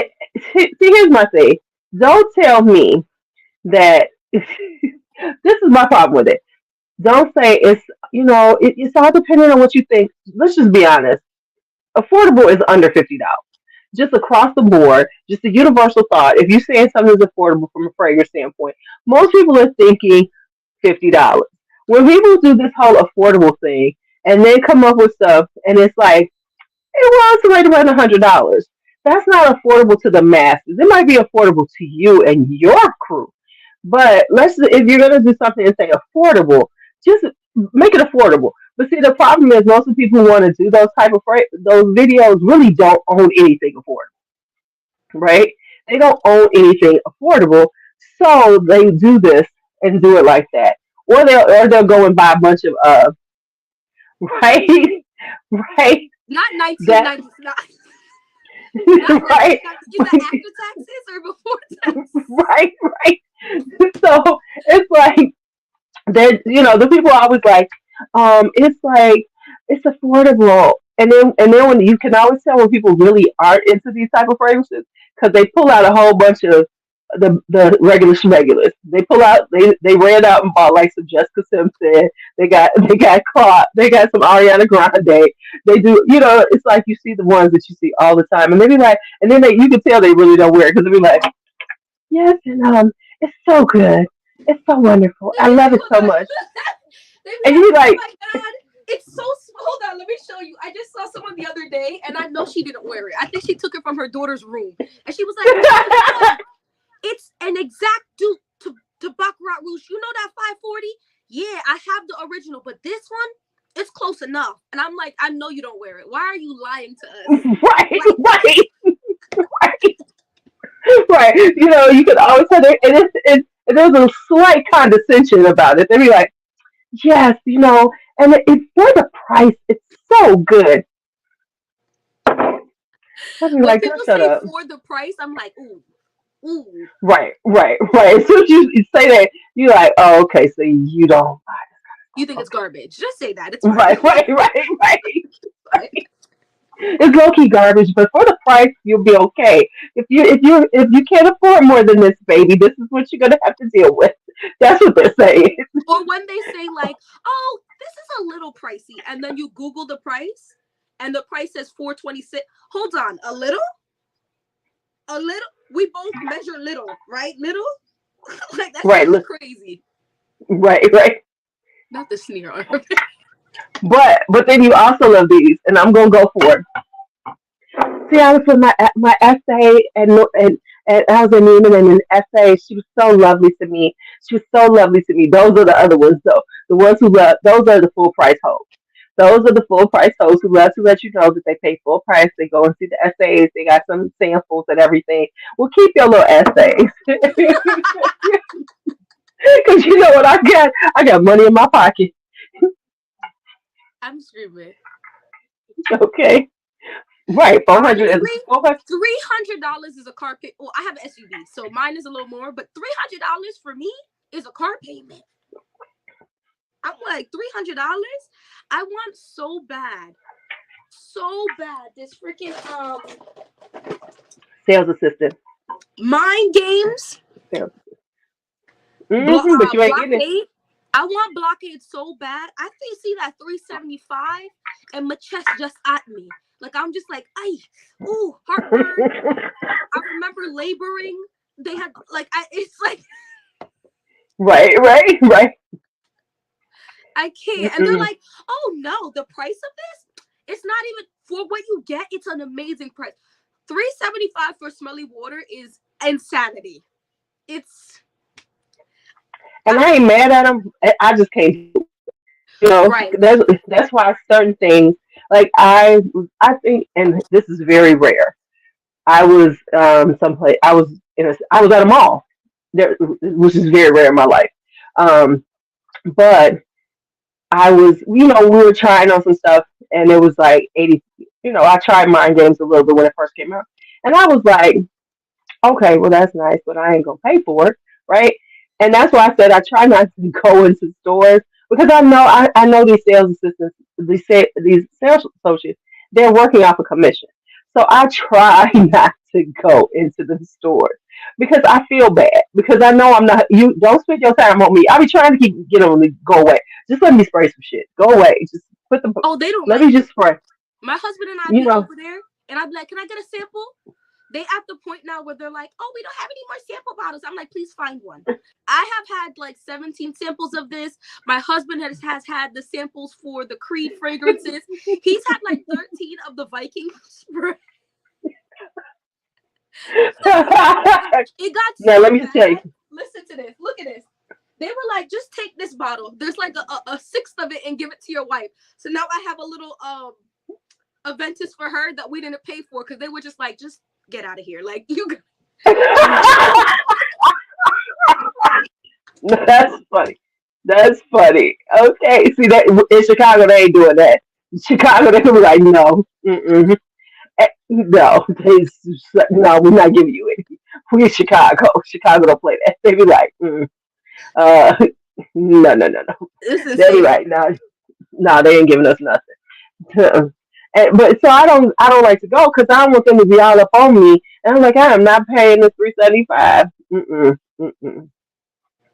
see, here's my thing. Don't tell me that. This is my problem with it. Don't say it's all depending on what you think. Let's just be honest. Affordable is under $50. Just across the board, just a universal thought. If you're saying something is affordable from a fragrance standpoint, most people are thinking $50. When people do this whole affordable thing and then come up with stuff and it's like it was right around $100, that's not affordable to the masses. It might be affordable to you and your crew, but if you're gonna do something and say affordable, just make it affordable. But see, the problem is most of the people who want to do those type of those videos really don't own anything affordable, right? They don't own anything affordable, so they do this and do it like that, or they'll go and buy a bunch of right, right, Not that 1999. Not right, 1990. Is that after taxes or before taxes? right, right. So it's like that, the people are always like, it's like it's affordable, and then when you can always tell when people really aren't into these type of fragrances because they pull out a whole bunch of the regulars. They pull out, they ran out and bought like some Jessica Simpson. They got caught. They got some Ariana Grande. They do, it's like you see the ones that you see all the time, and they be like, and then you can tell they really don't wear it because they be like, yes, and it's so good. It's so wonderful. They I be love like, it oh so my, much. they be And like, you be oh like, my god, it's so. Hold on, let me show you. I just saw someone the other day, and I know she didn't wear it. I think she took it from her daughter's room, and she was like, oh my god, it's an exact dupe to Baccarat Rouge. You know that 540? Yeah, I have the original, but this one, it's close enough. And I'm like, I know you don't wear it. Why are you lying to us? right, Like, right, right, right. You can always tell there, and there's a slight condescension about it. They be like, yes, and for the price, it's so good. I be when like, girl, people shut say up. for the price, I'm like, ooh, ooh. Right, right, right. As soon as you say that, you're like, oh, okay, so you don't. You think it's Okay. garbage? Just say that. It's fine. Right, right, right, right. Fine. It's low key garbage, but for the price, you'll be okay. If you can't afford more than this, baby, this is what you're gonna have to deal with. That's what they're saying. Or when they say like, oh, this is a little pricey, and then you Google the price, and the price says 426. Hold on, a little, a little. We both measure little, right? Little, like that Right, sounds look, crazy. right, right. Not the sneer on her. But then you also love these, and I'm gonna go for it. See, I was with my essay, and I was in Neiman and an essay. She was so lovely to me. She was so lovely to me. Those are the other ones, though. The ones who love, those are the full price hoes. Those are the full price hoes who love to let you know that they pay full price. They go and see the essays. They got some samples and everything. Well, keep your little essays because you know what I got. I got money in my pocket. I'm screaming. Okay, right, 400 is Honestly, $300 is a car pay. Well, I have an SUV, so mine is a little more, but $300 for me is a car payment. I'm like $300. I want so bad. This freaking sales assistant. mind games. Sales. But you ain't getting it. Blockade. I want blockade so bad. I think see that 375 and my chest just at me. Like I'm just like, ay, ooh, heartburn. I remember laboring. They had like it's like Right, right, right. I can't. And they're Mm-mm. like, oh no, the price of this, it's not even for what you get, it's an amazing price. 375 for smelly water is insanity. It's And I I ain't mad at them. I just can't. right. That's why certain things like I think, and this is very rare. I was someplace. I was at a mall, there, which is very rare in my life. Um, but I was, we were trying on some stuff, and it was like 80. I tried mind games a little bit when it first came out, and I was like, okay, well that's nice, but I ain't gonna pay for it, right? And that's why I said I try not to go into stores because I know these sales assistants, these sales associates, they're working off a commission. So I try not to go into the stores because I feel bad because I know I'm not. You don't spend your time on me. I be trying to get them to go away. Just let me spray some shit. Go away. Just put them. Oh, they don't Let like me just spray. my husband and I You be know. over there and I'd be like, can I get a sample? They at the point now where they're like, oh, we don't have any more sample bottles. I'm like, please find one. I have had like 17 samples of this. My husband has had the samples for the Creed fragrances. He's had like 13 of the Viking spray. Now It got let so me just tell you. bad. Listen to this. Look at this. They were like, just take this bottle. There's like a sixth of it and give it to your wife. So now I have a little Aventus for her that we didn't pay for because they were just like, just get out of here. Like you. That's funny. That's funny. Okay. See that in Chicago they ain't doing that. In Chicago they be like, no, mm-mm. No, no, we're not giving you any. We in Chicago. Chicago don't play that. They be like, uh, no, no, no, no. It's They be insane. like, no, no, they ain't giving us nothing. But so I don't like to go because I don't want them to be all up on me. And I'm like, I am not paying the $3.75. Mm-mm, mm-mm,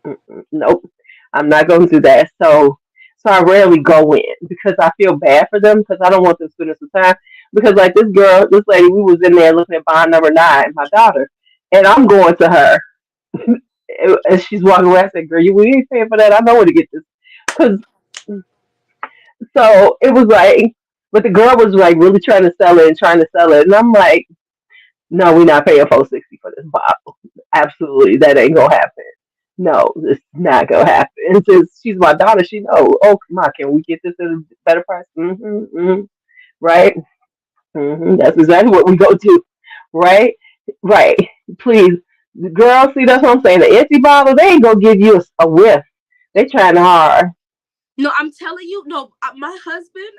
mm-mm. Nope, I'm not going to do that. So I rarely go in because I feel bad for them because I don't want them spending some time. Because like this girl, this lady, we was in there looking at bond number 9, my daughter, and I'm going to her, and she's walking away. I said, "Girl, we ain't paying for that. I know where to get this." Because so it was like, but the girl was like really trying to sell it and trying to sell it, and I'm like, "No, we're not paying $4.60 for this bottle. Absolutely, that ain't gonna happen. No, it's not gonna happen." And since she's my daughter, she know. Oh, come on, can we get this at a better price? Mm-hmm, right? That's exactly what we go to, right? Right. Please, girl. See, that's what I'm saying. The empty bottle, they ain't gonna give you a whiff. They trying hard. No, I'm telling you, no, my husband,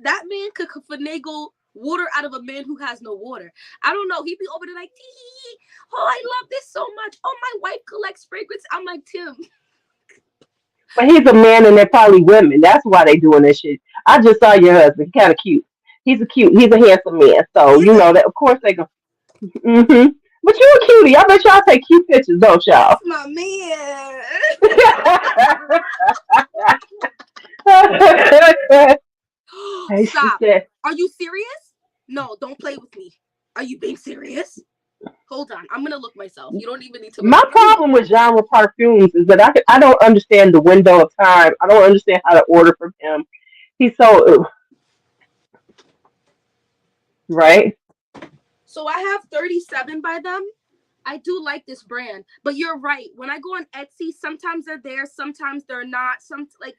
that man could finagle water out of a man who has no water. I don't know. He'd be over there like, tee, oh, I love this so much. Oh, my wife collects fragrance. I'm like, Tim. But he's a man, and they're probably women. That's why they doing this shit. I just saw your husband. Kind of cute. He's a handsome man. So He's you know that. Of course they go. Hmm. But you a cutie. I bet y'all take cute pictures, don't y'all? my man. Hey, she Stop. said. Are you serious? No, don't play with me. Are you being serious? Hold on. I'm going to look myself. You don't even need to look My at me. problem with genre perfumes is that I don't understand the window of time. I don't understand how to order from him. He's so right. So I have 37 by them. I do like this brand, but you're right. When I go on Etsy, sometimes they're there, sometimes they're not. Some like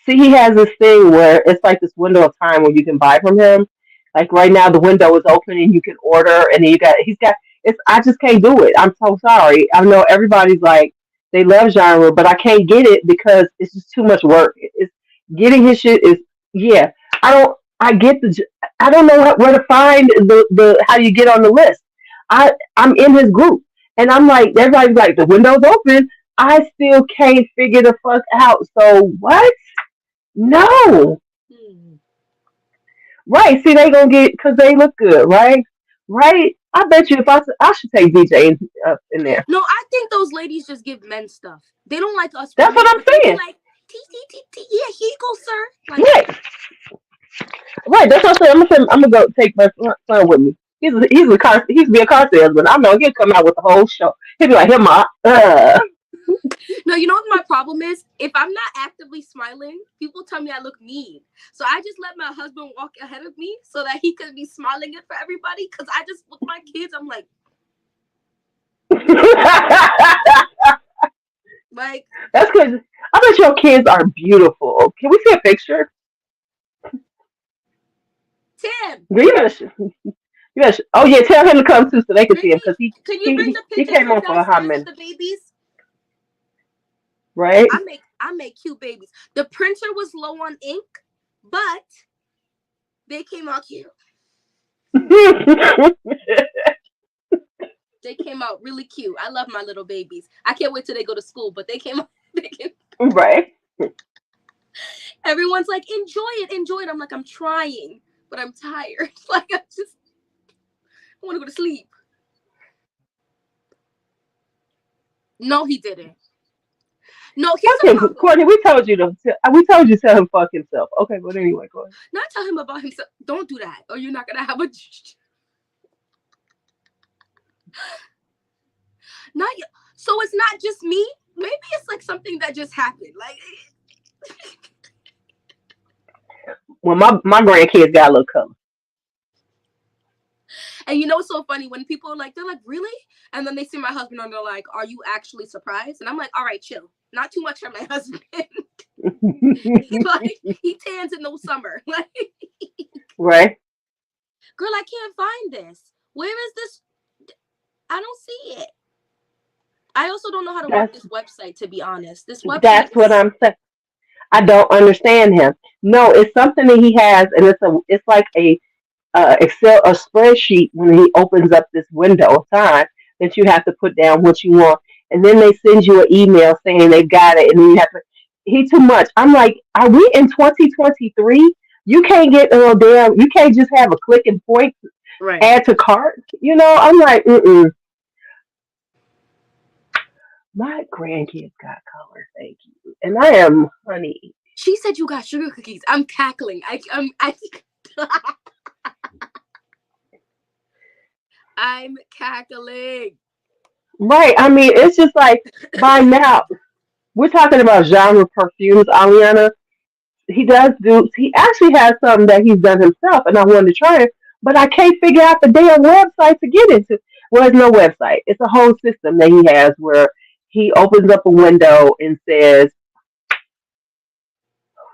See, he has this thing where it's like this window of time where you can buy from him. Like right now, the window is open and you can order, and then he's got. It's I just can't do it. I'm so sorry. I know everybody's like they love genre, but I can't get it because it's just too much work. It's getting his shit is yeah. I don't. I get I don't know where to find the how you get on the list. I'm in his group, and I'm like everybody's like the window's open. I still can't figure the fuck out. So what? No, hmm. right? See, they gonna get because they look good, right? Right? I bet you if I should take DJ in there. No, I think those ladies just give men stuff. They don't like us That's what women, I'm but they be saying. like, T T T T. Yeah, here you go, sir. Like, Yeah, right. That's what I'm saying. I'm gonna go take my son with me. He's be a car salesman. I know he'll come out with the whole show. He'll be like, "Here, ma, no, you know what my problem is? If I'm not actively smiling, people tell me I look mean. So I just let my husband walk ahead of me so that he could be smiling it for everybody. Because I just, with my kids, I'm like, That's because I bet your kids are beautiful. Can we see a picture? Tim, Girl, oh yeah, tell him to come too so they can see him maybe because can you bring the he pictures came from on for a hot downstairs of minute, the babies? right? I make cute babies. The printer was low on ink, but they came out cute. They came out really cute. I love my little babies. I can't wait till they go to school, but they came out. They came, Right. everyone's like, enjoy it, enjoy it. I'm like, I'm trying, but I'm tired. Like, I want to go to sleep. No, he didn't. No, here's Fuck the him, problem. Courtney. We told you to tell him fuck himself. Okay, but anyway, go ahead. Not tell him about himself. Don't do that, or you're not gonna have a. Not y- so it's not just me. Maybe it's like something that just happened. Like Well, my grandkids got a little color. And you know what's so funny? When people are like, they're like, really? And then they see my husband and they're like, are you actually surprised? And I'm like, all right, chill. Not too much on my husband. He like he tans in the summer. Like, Right. girl, I can't find this. Where is this? I don't see it. I also don't know how to work That's this website, to be honest. This website that's what is I'm saying. I don't understand him. No, it's something that he has, and it's like a Excel a spreadsheet when he opens up this window of time that you have to put down what you want, and then they send you an email saying they got it, and then you have to. He too much. I'm like, are we in 2023? You can't get no damn. You can't just have a click and point, right. add to cart. I'm like, my grandkids got color, thank you, and I am honey. She said you got sugar cookies. I'm cackling. I'm cackling. Right. I mean, it's just like by now we're talking about genre perfumes, Aliana. He actually has something that he's done himself, and I wanted to try it, but I can't figure out the damn website to get into. Well, it's no website. It's a whole system that he has where he opens up a window and says,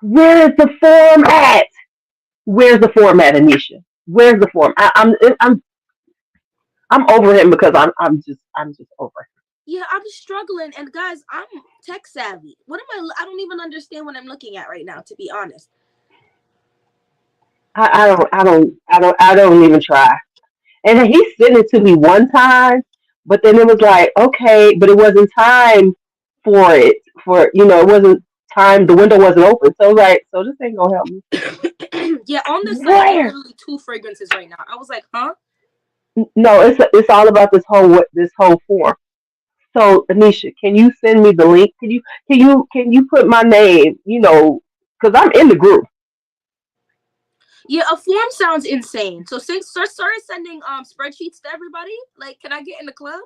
"Where's the form at? Where's the form at, Anisha? Where's the form?" I'm over him because I'm just over him. Yeah, I'm struggling, and guys, I'm tech savvy. What am I? I don't even understand what I'm looking at right now, to be honest. I don't even try. And he sent it to me one time, but then it was like, okay, but it wasn't time for it. It wasn't time. The window wasn't open. So I was like, so this ain't gonna help me. Yeah, on the site, there's Where? literally two fragrances right now. I was like, huh? No, it's all about this whole form. So Anisha, can you send me the link? Can you put my name? Because I'm in the group. Yeah, a form sounds insane. So since started sending spreadsheets to everybody, like, can I get in the club?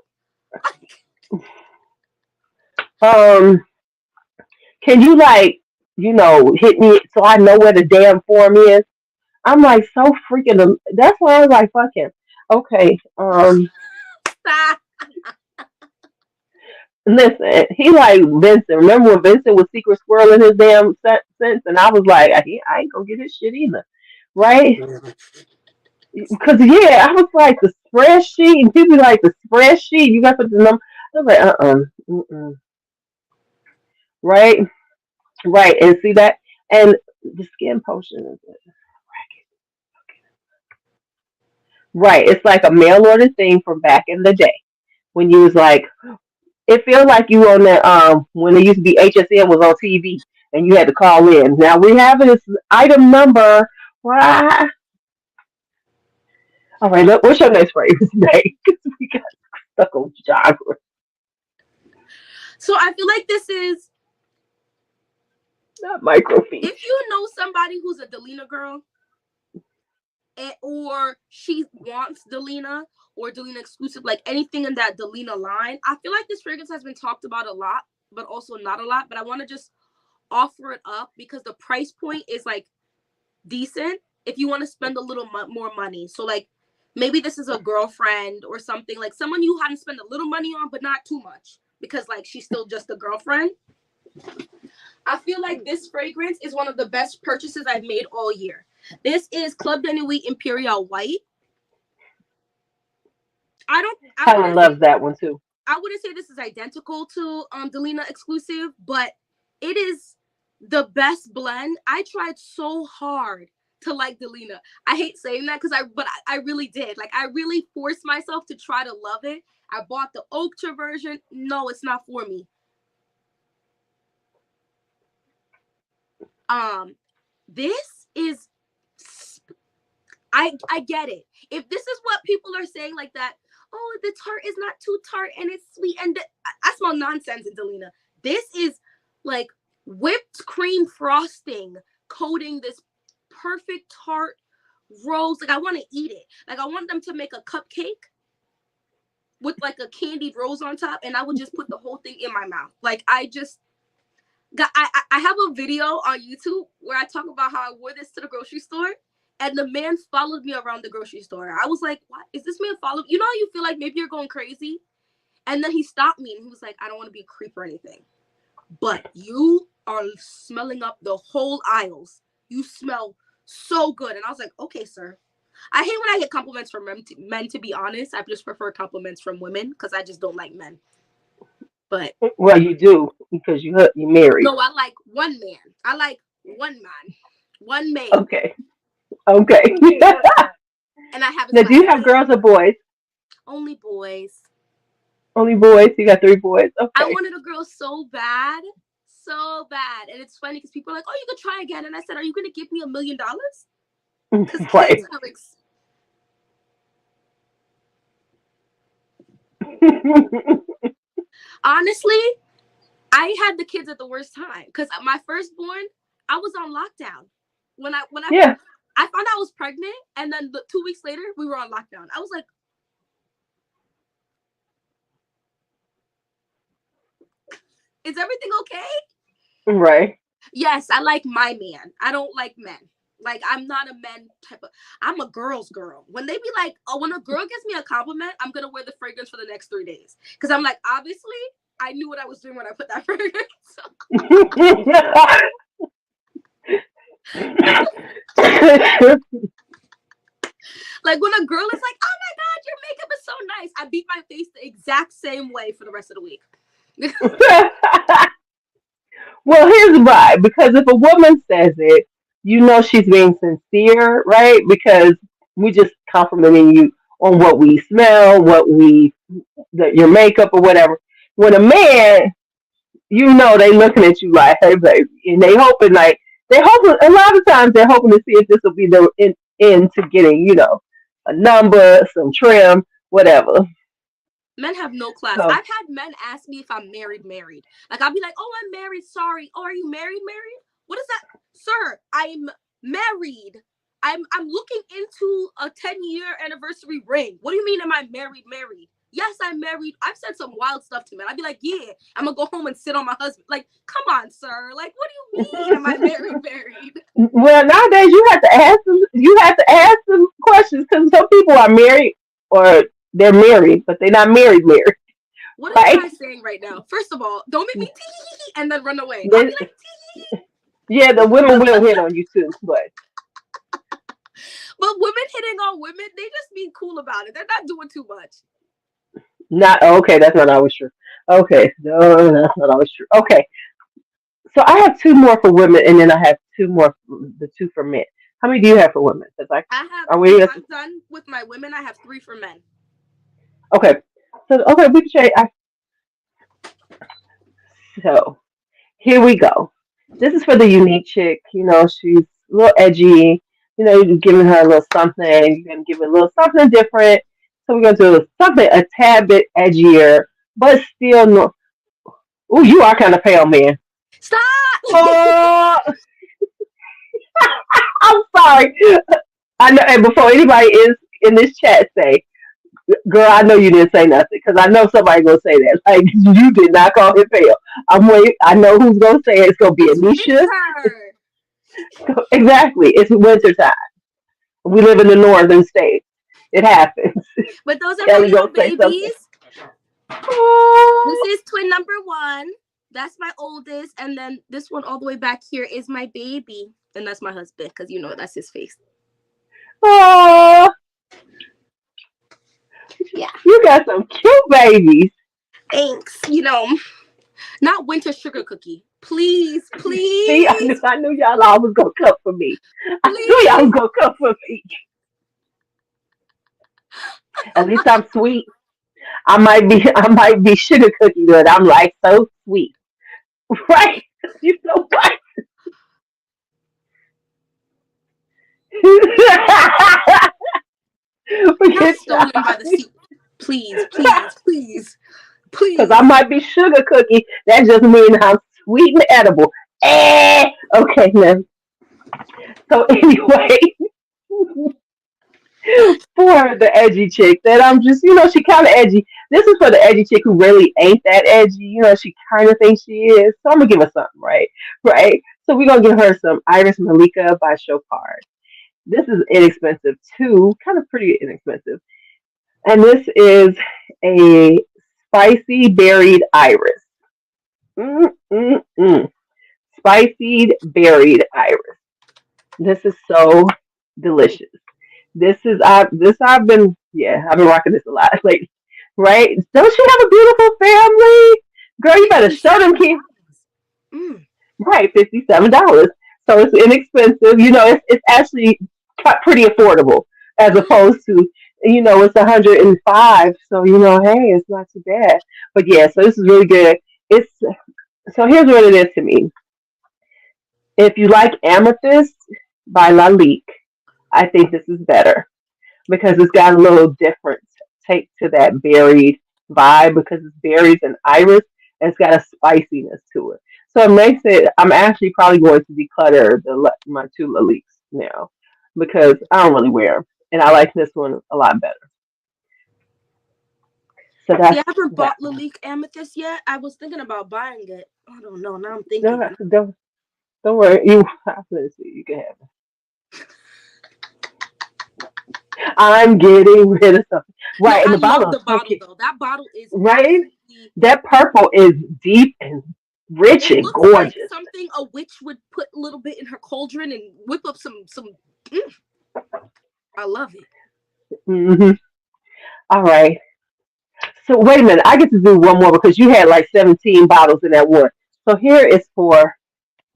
Um, can you hit me so I know where the damn form is? I'm like so freaking. That's why I was like, fuck him. Okay. Listen, he like Vincent. Remember when Vincent was secret squirrel in his damn sense, and I was like, I ain't gonna get his shit either, right? Because yeah, I was like the spreadsheet, and people be like the spreadsheet. You got to put the number. I was like, mm-mm. Right, right, and see that, and the skin potion is it. Right. It's like a mail order thing from back in the day when you was like, it feels like you on that when it used to be HSN was on TV and you had to call in. Now we have this item number. Why? All right, look, what's your next phrase today? Because we got stuck on genre, So I feel like this is, not microfiche. if you know somebody who's a Delina girl, or she wants Delina or Delina exclusive, like anything in that Delina line, I feel like this fragrance has been talked about a lot, but also not a lot. But I want to just offer it up because the price point is like decent if you want to spend a little more money. So like maybe this is a girlfriend or something, like someone you hadn't spent a little money on, but not too much because like she's still just a girlfriend. I feel like this fragrance is one of the best purchases I've made all year. This is Club de Nuit Imperial White. I don't. I I wouldn't say. love that one too. I wouldn't say this is identical to Delina exclusive, but it is the best blend. I tried so hard to like Delina. I hate saying that but I really did. Like I really forced myself to try to love it. I bought the Ultra version. No, it's not for me. Um, this is. I get it. If this is what people are saying, like that, oh, the tart is not too tart and it's sweet, and I smell nonsense in Delina. This is like whipped cream frosting coating this perfect tart rose. Like I want to eat it. Like I want them to make a cupcake with like a candied rose on top, and I would just put the whole thing in my mouth. Like I just got. I have a video on YouTube where I talk about how I wore this to the grocery store, And the man followed me around the grocery store. I was like, what? Is this man following? You know how you feel like maybe you're going crazy? And then he stopped me and he was like, I don't want to be a creep or anything, but you are smelling up the whole aisles. You smell so good. And I was like, okay, sir. I hate when I get compliments from men, to be honest. I just prefer compliments from women because I just don't like men. But Well, you do because you married. no, I like one man. I like one man, one man. Okay. Okay. And I have his Now, do last you have name. girls or boys? Only boys. Only boys. You got three boys. I Okay. wanted a girl so bad. So bad. And it's funny because people are like, oh, you could try again. And I said, are you going to give me $1 million? Because kids Right. have honestly, I had the kids at the worst time because my firstborn, I was on lockdown. When Yeah. I found out I was pregnant, and then 2 weeks later we were on lockdown. I was like, is everything okay? Right. Yes, I like my man. I don't like men. Like I'm not a men type of. I'm a girl's girl. When they be like, oh, when a girl gives me a compliment, I'm gonna wear the fragrance for the next 3 days because I'm like, obviously, I knew what I was doing when I put that fragrance. Like when a girl is like, oh my god, your makeup is so nice, I beat my face the exact same way for the rest of the week. Well, here's why. Because if a woman says it, you know she's being sincere, right? Because we just complimenting you on what we smell, your makeup or whatever. When a man, you know, they looking at you like, hey, baby, and they hoping. A lot of times they're hoping to see if this will be the end to getting, a number, some trim, whatever. Men have no class. So, I've had men ask me if I'm married. Like I'll be like, oh, I'm married, sorry. Oh, are you married? What is that? Sir, I'm married. I'm looking into a 10-year anniversary ring. What do you mean am I married? Yes, I'm married. I've said some wild stuff to men. I'd be like, yeah, I'm gonna go home and sit on my husband. Like, come on, sir. Like, what do you mean am I married? well, nowadays you have to ask them questions because some people are married or they're married, but they're not married, What are you right? guys saying right now? First of all, don't make me tee and then run away. I'll be They, like tee. yeah, the women will hit on you too, but But women hitting on women, they just being cool about it. They're not doing too much. not okay. That's not always true. Okay, no, that's not always true. Okay, so I have two more for women, and then I have two more, the two for men. How many do you have for women? Because I have are we? I'm done with my women. I have 3 for men. Okay, so okay, we can say. So here we go. This is for the unique chick. You know, she's a little edgy. You know, you're giving her a little something. You're gonna give her a little something different. So we're gonna do something a tad bit edgier, but still no. Oh, you are kind of pale, man. Stop. Oh, I'm sorry. I know. And before anybody is in this chat, say, "Girl, I know you didn't say nothing," because I know somebody gonna say that. Like you did not call him pale. I'm wait. I know who's gonna say it. It's gonna be It's Anisha. winter. Exactly. It's winter time. We live in the northern states. It happens. But those are my Kelly little gonna say something. babies. This Oh, is twin number 1. That's my oldest. And then this one all the way back here is my baby. And that's my husband, because that's his face. oh, Yeah. you got some cute babies. Thanks. Not winter sugar cookie. Please, See, please, I knew y'all all was gonna come for me. I knew y'all was please. gonna come for me. At least I'm sweet. I might be sugar cookie, but I'm like so sweet, right? You know what? Not Forget stolen by y'all. the sea. Please, please, please, Because I please. might be sugar cookie. That just means I'm sweet and edible. Okay, now. So anyway, for the edgy chick that I'm just, she kind of edgy. This is for the edgy chick who really ain't that edgy. She kind of thinks she is. So I'm gonna give her something, right? Right. So we're gonna give her some Iris Malika by Chopard. This is inexpensive too, kind of pretty inexpensive. And this is a spicy berried iris. Mm, mm, mm. Spicy berried iris. This is so delicious. I've been, yeah, I've been rocking this a lot lately. Right? Don't you have a beautiful family? Girl, you better show them kids. $57. Mm. Right, $57. So it's inexpensive. It's actually pretty affordable as opposed to, it's 105. So, hey, it's not too bad. But yeah, so this is really good. It's So here's what it is to me. If you like Amethyst by Lalique, I think this is better because it's got a little different take to that berried vibe because it's berries and iris and it's got a spiciness to it. So it makes it, I'm actually probably going to declutter my two Laliques now because I don't really wear them. And I like this one a lot better. So See, that's I haven't that bought Lalique Amethyst yet. I was thinking about buying it. I don't know. Now I'm one. thinking. Don't worry. Let's see, you can have it. I'm getting rid of something. No, Right, and I the love bottle is the so bottle cute. though. That bottle is Right? absolutely. That purple is deep and rich It and looks like gorgeous. something a witch would put a little bit in her cauldron and whip up some. Mm, I love it. Hmm. All right. So wait a minute. I get to do one more because you had like 17 bottles in that one. So here is for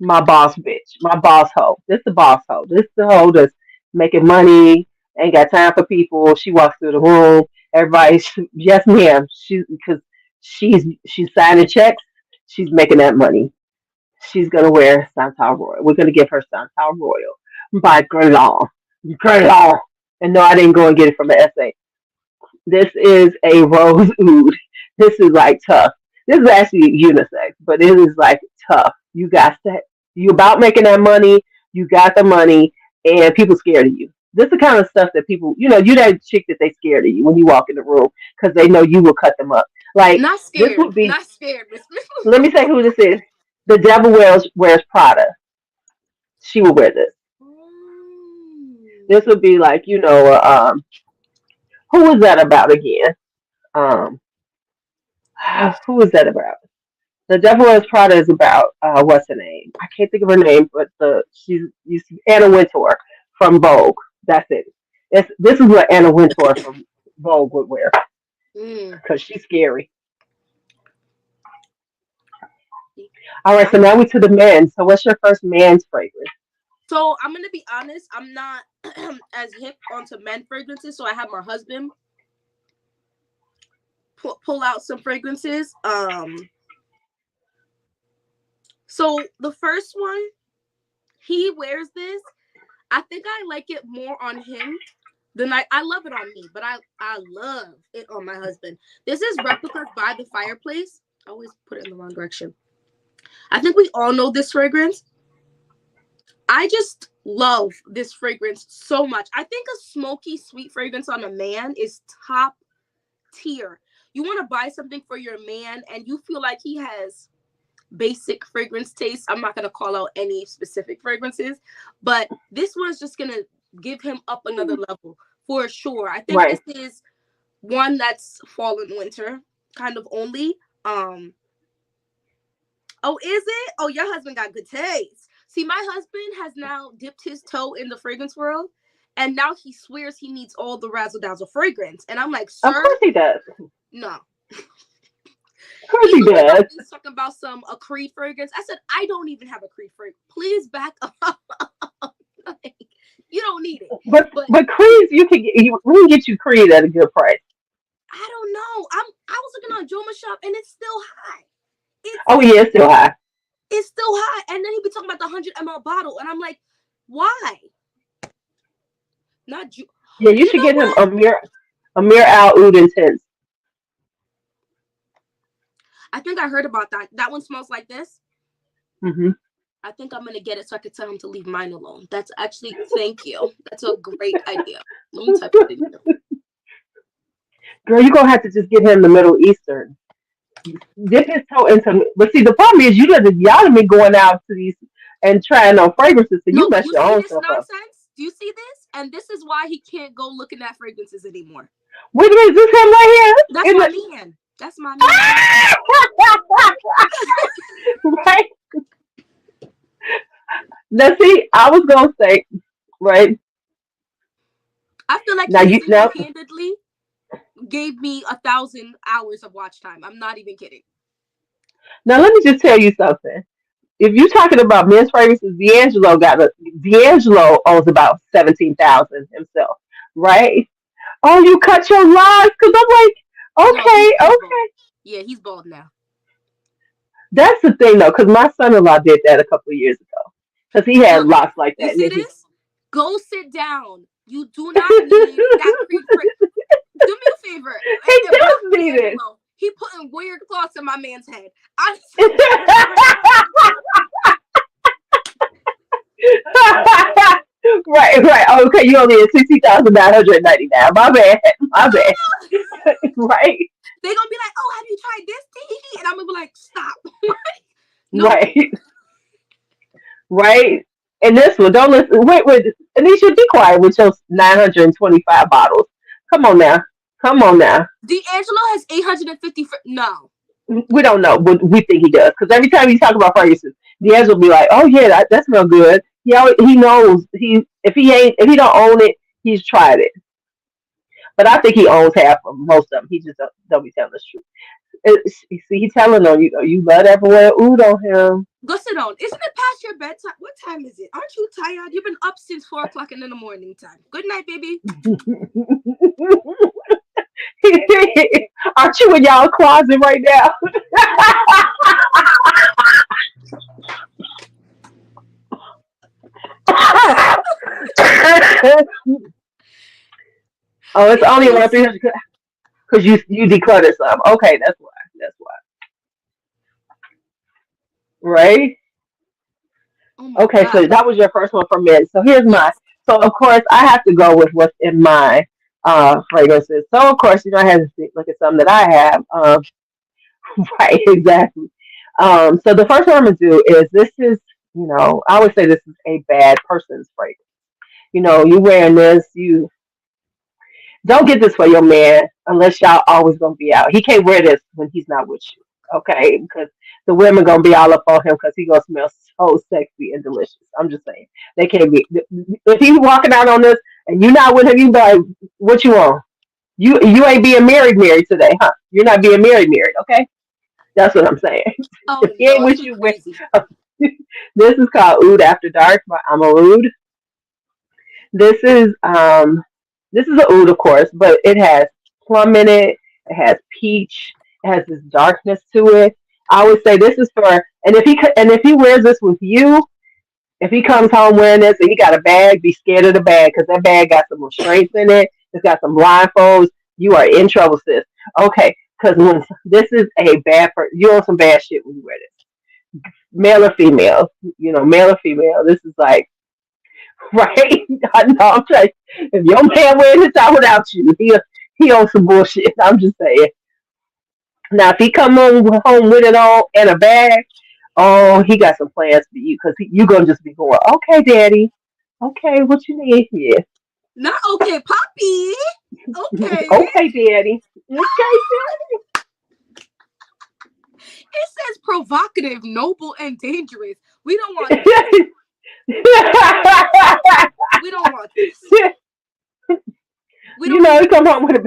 my boss bitch, my boss hoe. This the boss hoe. This the hoe that's making money, ain't got time for people. She walks through the room. Everybody, yes ma'am. She's signing checks. She's making that money. She's gonna wear Santal Royal. We're gonna give her Santal Royal by Guerlain. Guerlain. And no, I didn't go and get it from the SA. This is a rose oud. This is like tough. This is actually unisex, but it is like tough. You about making that money. You got the money, and people scared of you. This is the kind of stuff that people, you that chick that they scared of you when you walk in the room because they know you will cut them up. Like Not this scared. would be. Not scared, Miss. Let me say who this is. The devil wears Prada. She will wear this. This would be like, who was that about again? Um, who was that about? The Devil Wears Prada is about what's her name? I can't think of her name, but she's Anna Wintour from Vogue. That's it. This is what Anna Wintour from Vogue would wear Mm. because she's scary. All right, so now we to the men. So what's your first man's fragrance? So I'm gonna be honest. I'm not as hip onto men fragrances. So I have my husband pull out some fragrances. So the first one, he wears this. I think I like it more on him than I love it on me, but I love it on my husband. This is Replicas by the Fireplace. I always put it in the wrong direction. I think we all know this fragrance. I just love this fragrance so much. I think a smoky, sweet fragrance on a man is top tier. You want to buy something for your man and you feel like he has basic fragrance taste. I'm not going to call out any specific fragrances, but this one's just going to give him up another level for sure. I think Right. this is one that's fall and winter kind of only. Oh, is it? Oh, your husband got good taste. See, my husband has now dipped his toe in the fragrance world, and now he swears he needs all the razzle dazzle fragrance. And I'm like, Of sir, course he does. no. Of course he Even when does. he's talking about a Creed fragrance, I said, I don't even have a Creed fragrance. Please back up. Like, you don't need it. But Creed, we can get you Creed at a good price. I don't know. I was looking on Joma Shop, and it's still high. Oh yeah, it's still high. It's still high. And then he be talking about the 100 ml bottle. And I'm like, why? Not you. Yeah, you You should know get him what? a Mir Al Oud Intense. I think I heard about that. That one smells like this. Hmm. I think I'm going to get it so I can tell him to leave mine alone. That's actually, thank you. That's a great idea. Let me type it in here. Girl, you're gonna have to just get him the Middle Eastern. Dip his toe into. But see, the problem is y'all have been going out to these and trying on fragrances, so you No, mess you your see own this stuff up. nonsense? Do you see this? And this is why he can't go looking at fragrances anymore. Wait a minute, is this him right That's here? my man. That's my man. Right. Now, see, I was gonna say, right I feel like now, he you now, single-handedly gave me 1,000 hours of watch time. I'm not even kidding. now, let me just tell you something. If you're talking about men's fragrances, D'Angelo owns about 17,000 himself, right? Oh, you cut your locks because I'm like, No, okay, he's bald. okay. Yeah, he's bald now. That's the thing though, because my son-in-law did that a couple of years ago because he had Look, locks like you that, and see then he. this? Go sit down. You do not need that do me a favor. He And does block need it. D'Angelo. He putting weird thoughts in my man's head. I Right, right. Oh, okay, you only at 60,999. My bad, my bad. Right, they gonna be like, oh, have you tried this tea? And I'm gonna be like, stop. No. right, right. And this one, don't listen. Wait, wait. Anisha, be quiet with your 925 bottles. Come on now. Come on now. D'Angelo has 850. No. We don't know, but we think he does because every time you talk about fragrances, Diaz will be like, "Oh yeah, that smells good." He knows if he don't own it, he's tried it. But I think he owns half of most of them. He just don't be telling the truth. See, he telling on you. You love everywhere. Oud on him. Go sit down. Isn't it past your bedtime? What time is it? Aren't you tired? You've been up since 4 o'clock in the morning time. Good night, baby. Aren't you in y'all closet right now? Oh, it's only around Yes. 300 because you decluttered some. Okay, that's why. That's why. Right? Oh my Okay, so God. that was your first one for men. So here's mine. Yes. So of course I have to go with what's in my fragrances. So of course, I have to look at some that I have. Right, exactly. So the first one I'm gonna do is this is, I would say this is a bad person's fragrance. You wearing this, you don't get this for your man unless y'all always gonna be out. He can't wear this when he's not with you, okay? Because the women gonna be all up on him because he gonna smell so sexy and delicious. I'm just saying they can't be. If he's walking out on this and you not with him, you be like, what you want? You ain't being married today, huh? You're not being married, okay? That's what I'm saying. Oh If he ain't no, with too you, crazy. this is called Oud After Dark by Amarud. This is a oud, of course, but it has plum in it. It has peach. It has this darkness to it. I would say this is for, and if he wears this with you, if he comes home wearing this and he got a bag, be scared of the bag because that bag got some restraints in it. It's got some blindfolds. You are in trouble, sis. Okay, because when this is a bad person, you on some bad shit when you wear this. Male or female, male or female. This is like right. I know. I'm trying. If your man wearing this out without you, he on some bullshit. I'm just saying. Now, if he come home with it all and a bag, oh, he got some plans for you because you gonna just be going, okay, daddy, okay, what you need here? Not okay, Poppy. Okay. Okay, daddy, okay, It says provocative, noble, and dangerous. We don't want this. daddy. We don't want this. We don't He need come this. home with a.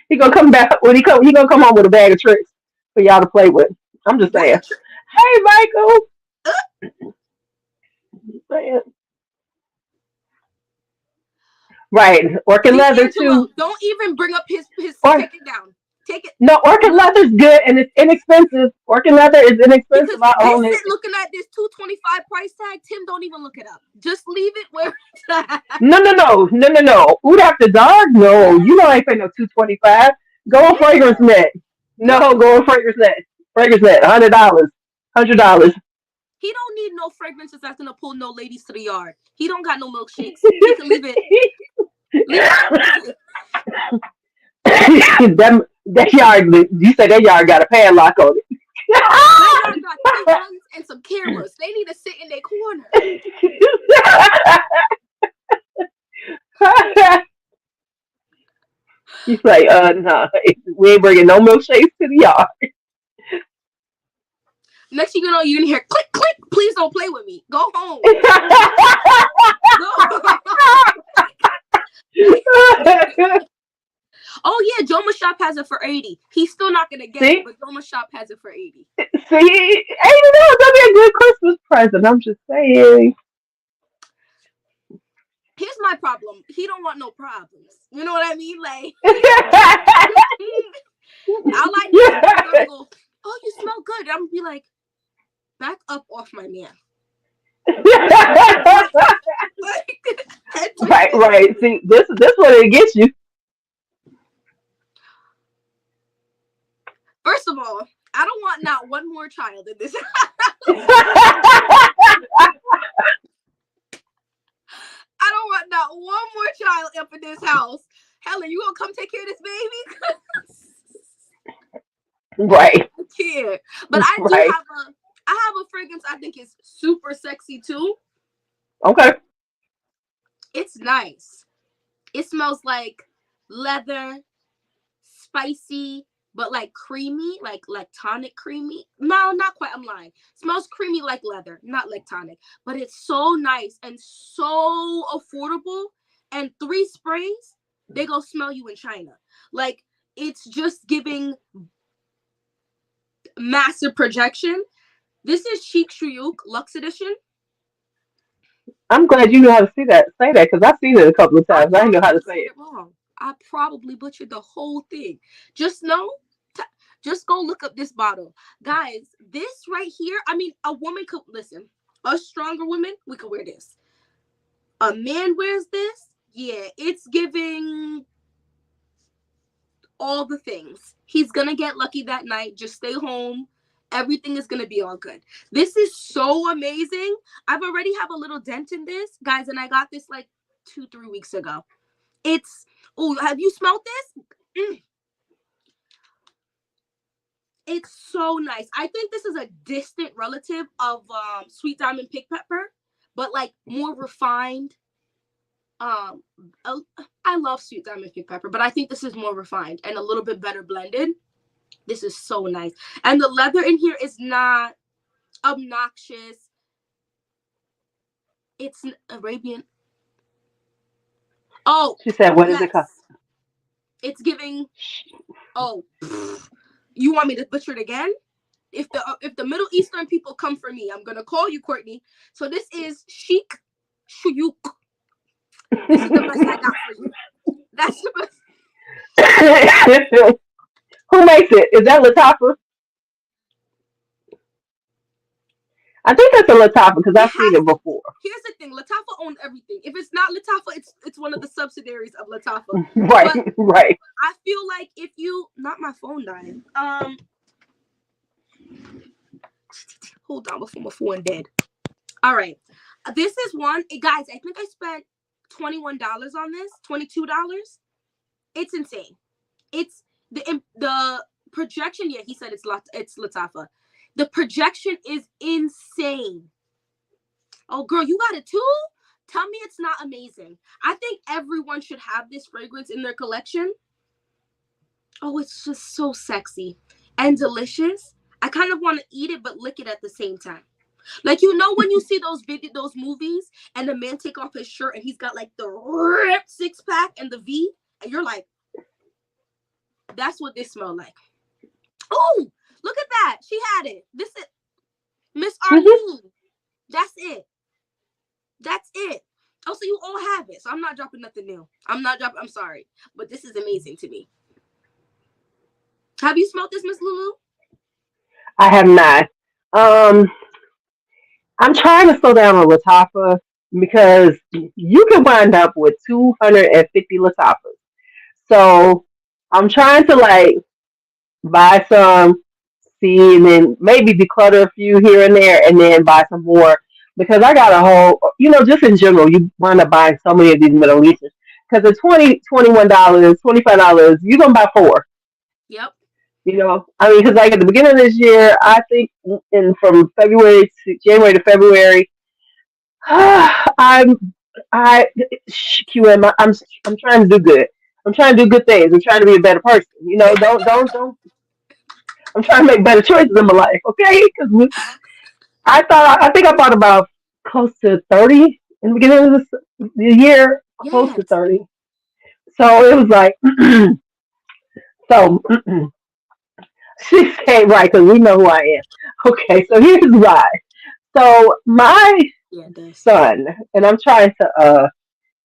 He gonna come back when he come. He gonna come home with a bag of tricks for y'all to play with. I'm just That's saying. a trick. Hey, Michael. Saying. Right, orchid leather D'Angelo, too. don't even bring up his. Or Take it down. Take it. no, orchid No, leather's good and it's inexpensive. Orchid leather is inexpensive. because I this own it. is looking at this 225 price tag. Tim, don't even look it up. Just leave it where it's at. No, no, no, no, no, no. Oud After Dark? No, I ain't paying no 225. Go on Fragrance Yeah. Net. No, No. go on Fragrance Net. Fragrance Net, $100. $100. He don't need no fragrances that's gonna pull no ladies to the yard. He don't got no milkshakes. He can leave it. Leave it where it is. that yard, you said that yard got a padlock on it. That yard got pigeons and some cameras. They need to sit in their corner. He's like, no, we ain't bringing no milkshakes to the yard. Next thing you know, you're gonna hear click click. Please don't play with me. Go home. Go. Oh yeah, Joma Shop has it for 80. He's still not gonna get it, See, but Joma Shop has it for 80. see, ain't it gonna be a good Christmas present? I'm just saying. Here's my problem. He don't want no problems. You know what I mean? Like all I need is for girl to go, oh, you smell good. I'm gonna be like, back up off my man. Right, right. See, this what it gets you. First of all, I don't want not one more child in this. I don't want not one more child up in this house. Helen, you gonna come take care of this baby? Right, I can't. But I do right. have a fragrance I think is super sexy too. Okay. It's nice. It smells like leather, spicy, but like creamy, like tonic creamy. No, not quite. I'm lying. Smells creamy like leather, not like tonic. But it's so nice and so affordable. And 3 sprays, they go smell you in China. Like it's just giving massive projection. This is Chic Shuyuk Luxe Edition. I'm glad you know how to say that, because I've seen it a couple of I times. I didn't know how to probably say said it. it wrong. I probably butchered the whole thing. Just know, just go look up this bottle. Guys, this right here, I mean, a woman could, listen, us stronger women, we could wear this. A man wears this, yeah, it's giving all the things. He's gonna get lucky that night. Just stay home. Everything is gonna be all good. This is so amazing. I've already have a little dent in this, guys, and I got this like 2-3 weeks ago. It's oh, have you smelled this? Mm, it's so nice. I think this is a distant relative of Sweet Diamond Pink Pepper, but like more refined. Um, uh, I love Sweet Diamond Pink Pepper, but I think this is more refined and a little bit better blended. This is so nice, and the leather in here is not obnoxious. It's Arabian. Oh She said, "What is it called?" yes, it's giving. Oh, you want me to butcher it again? If the Middle Eastern people come for me, I'm gonna call you, Courtney. So this is Chic Shuyuk. This is the best I got for you. That's the best. Who makes it? Is that Latafa? I think that's a Latafa because It I've seen has it to. before. Here's the thing: Latafa owns everything. If it's not Latafa, it's one of the subsidiaries of Latafa. Right, But right. I feel like if you not my phone dying. Hold on before my phone dead. All right, this is one. Guys, I think I spent $21 on this. $22. It's insane. It's the projection. Yeah, he said it's Latafa. The projection is insane. Oh, girl, you got it too? Tell me it's not amazing. I think everyone should have this fragrance in their collection. Oh, it's just so sexy and delicious. I kind of want to eat it but lick it at the same time. Like when you see those movies and the man take off his shirt and he's got like the ripped 6-pack and the V, and you're like, that's what this smell like. Oh, look at that. She had it. This is Miss Hmm. Arlene. That's it. That's it. Oh, so you all have it. So I'm not dropping nothing new. I'm sorry. But this is amazing to me. Have you smelled this, Miss Lulu? I have not. Um, I'm trying to slow down on Latafa because you can wind up with 250 Latafas. So I'm trying to like buy some, see, and then maybe declutter a few here and there, and then buy some more because I got a whole, just in general, you wind up buying so many of these Middle Easterns because at $21, $25, you're gonna buy four. Yep. I mean, because like at the beginning of this year, I think from February to January to February, I'm I QM. I'm trying to do good. I'm trying to do good things. I'm trying to be a better person. Don't. I'm trying to make better choices in my life. Okay, because I think I bought about close to 30 in the beginning of the year, close to Yes. 30. So it was like, so she came right because we know who I am. Okay, so here's why. So my Yeah, it does. son, and I'm trying to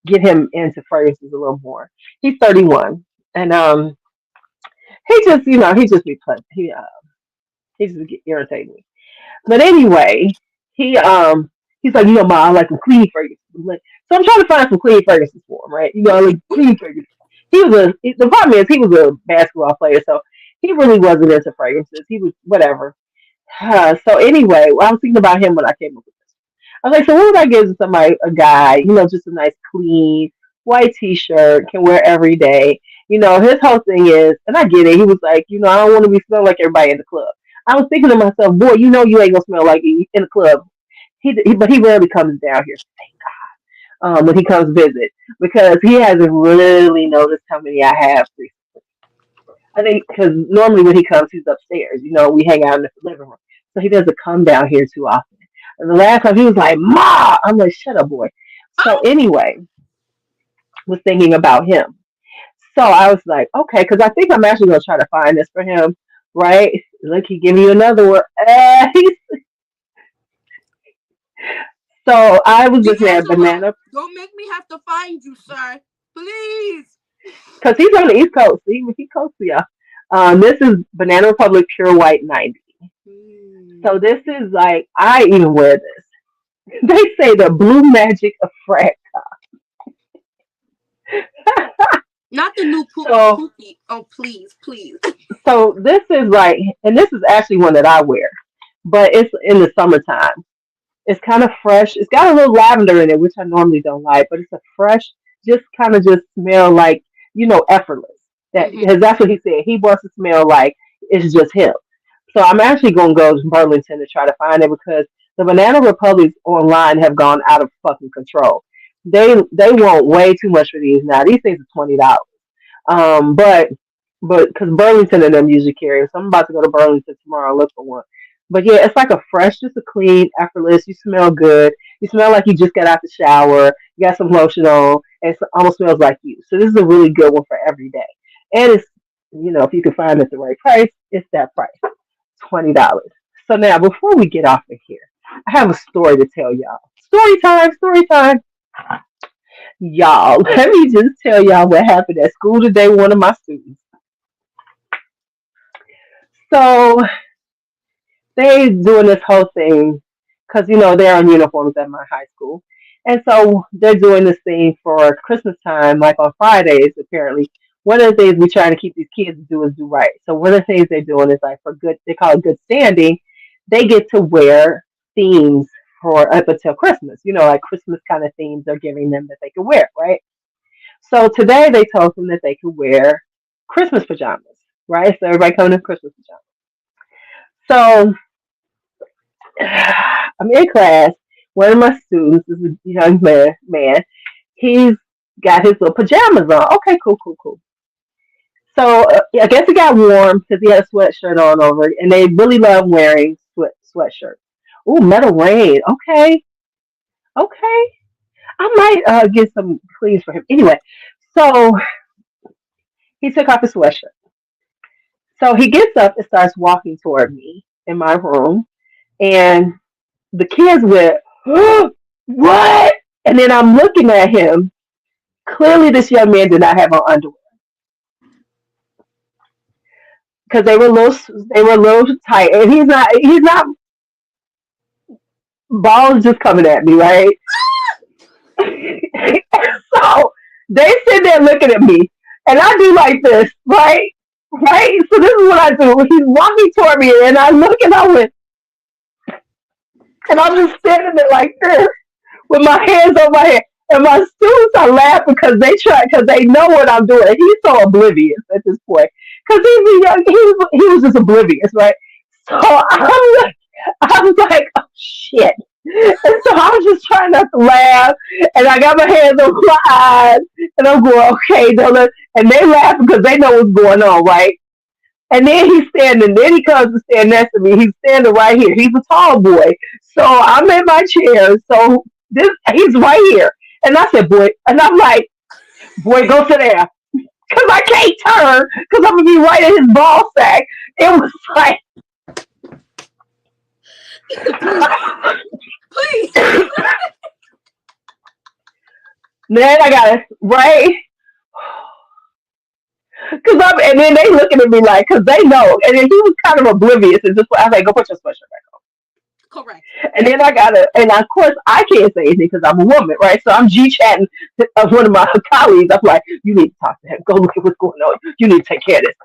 get him into fragrances a little more. He's 31, and he just he just be playing. He just get irritating me. But anyway, he he's like, Ma, I like some clean fragrances. So I'm trying to find some clean fragrances for him, right? Like clean fragrances. The problem is he was a basketball player, so he really wasn't into fragrances. He was whatever. So anyway, I was thinking about him when I came up with this. I was like, so what would I give somebody, a guy, just a nice clean white T-shirt, can wear every day. His whole thing is, and I get it. He was like, I don't want to be smelling like everybody in the club. I was thinking to myself, boy, you ain't gonna smell like you in the club. But he rarely comes down here when he comes visit because he hasn't really noticed how many I have. I think because normally when he comes, he's upstairs. We hang out in the living room, so he doesn't come down here too often. And the last time he was like, "Ma," I'm like, "Shut up, boy." So Oh, anyway, was thinking about him. So I was like, okay, because I think I'm actually gonna try to find this for him, right? Look, he give you another one. So I was looking at D'Angelo, banana don't make me have to find you, sir. Please. because he's on the East Coast. He close to y'all. This is Banana Republic Pure White 90. Mm. So this is like I even wear this. They say the blue magic of frack. Not the new So Pookie. Oh, please, please. so this is like, and this is actually one that I wear, but it's in the summertime. It's kind of fresh. It's got a little lavender in it, which I normally don't like, but it's a fresh, just kind of just smell like, effortless. Hmm. That's what he said. He wants to smell like it's just him. So I'm actually going to go to Burlington to try to find it because the Banana Republics online have gone out of fucking control. They want way too much for these now. These things are $20. But because Burlington and them usually carry 'em, so I'm about to go to Burlington tomorrow and look for one. But yeah, it's like a fresh, just a clean, effortless. You smell good. You smell like you just got out the shower. You got some lotion on, and it almost smells like you. So this is a really good one for every day. And it's, if you can find it at the right price, it's that price, $20. So now, before we get off of here, I have a story to tell y'all. Story time, story time. Y'all, let me just tell y'all what happened at school today. One of my students. So they doing this whole thing because they're on uniforms at my high school, and so they're doing this thing for Christmas time, like on Fridays. Apparently, one of the things we trying to keep these kids to do is do right. So one of the things they're doing is like for good, they call it good standing. They get to wear themes for up until Christmas. Like Christmas kind of themes they're giving them that they can wear, right? So today they told them that they could wear Christmas pajamas, right? So everybody coming in Christmas pajamas. So I'm in class. One of my students is a young man. He's got his little pajamas on. Okay, cool, cool, cool. So I guess it got warm because he had a sweatshirt on over it, and they really love wearing sweatshirts. Ooh, metal rain. Okay, okay. I might get some cleans for him. Anyway, so he took off his sweatshirt. So he gets up and starts walking toward me in my room, and the kids went, oh, what? And then I'm looking at him. Clearly, this young man did not have on underwear because they were a little tight, and he's not balls just coming at me, right? So they sit there looking at me, and I do like this, right? Right? So this is what I do. He's walking toward me, and I look, and I went, and I'm just standing there like this with my hands on my head. And my students are laughing because they know what I'm doing. He's so oblivious at this point because he's young. He was just oblivious, right? So I'm like, oh shit. And so I was just trying not to laugh, and I got my hands over my eyes, and I'm going, okay, Dylan. And they laughing because they know what's going on, right? And then he's standing, then he comes to stand next to me. He's standing right here. He's a tall boy. So I'm in my chair. So he's right here. And I said, boy, and I'm like, boy, go sit there. Because I can't turn, because I'm going to be right in his ball sack. It was like, Please, please. then I got it, right? And then they looking at me like, because they know. And then he was kind of oblivious. And just, I was like, go put your sweatshirt back Correct. on. And then I got to, and of course, I can't say anything because I'm a woman, right? So I'm G chatting of one of my colleagues. I'm like, you need to talk to him. Go look at what's going on. You need to take care of this.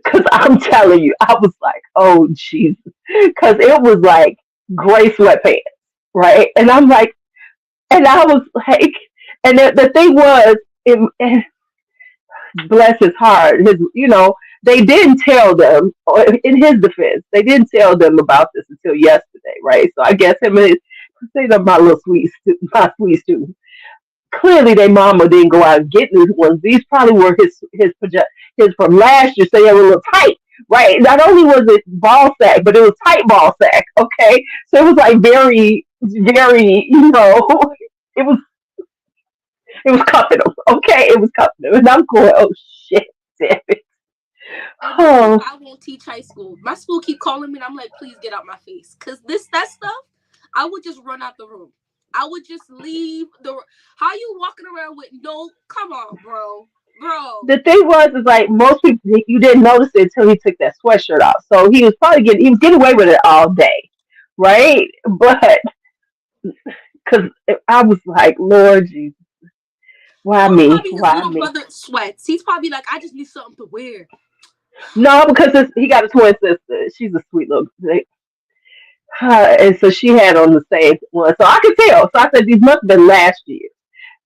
Because I'm telling you, I was like, oh, Jesus. Because it was like gray sweatpants, right? And I'm like, and I was like, and the thing was, it, bless his heart, they didn't tell them, or in his defense, they didn't tell them about this until yesterday, right? So I guess him and his, say that my sweet student. Clearly, their mama didn't go out and get these ones. These probably were his from last year, so they were a little tight, right? Not only was it ball sack, but it was tight ball sack. Okay, so it was like very, very, it was it was cuffing them. Okay, it was cuffing them, and I'm going, oh shit, damn it. And this is Oh, why I won't teach high school. My school keep calling me, and I'm like, please get out my face, cause that stuff, I would just run out the room. I would just leave the. How you walking around with no? Come on, bro. the thing was, is like most people, you didn't notice it until he took that sweatshirt off. So he was getting away with it all day, right? But because I was like, Lord Jesus, why No, it's me? probably his Why little me? brother sweats. He's probably like, I just need something to wear. No, because he got a twin sister. She's a sweet little thing. And so she had on the same one. So I could tell. So I said, these must have been last year.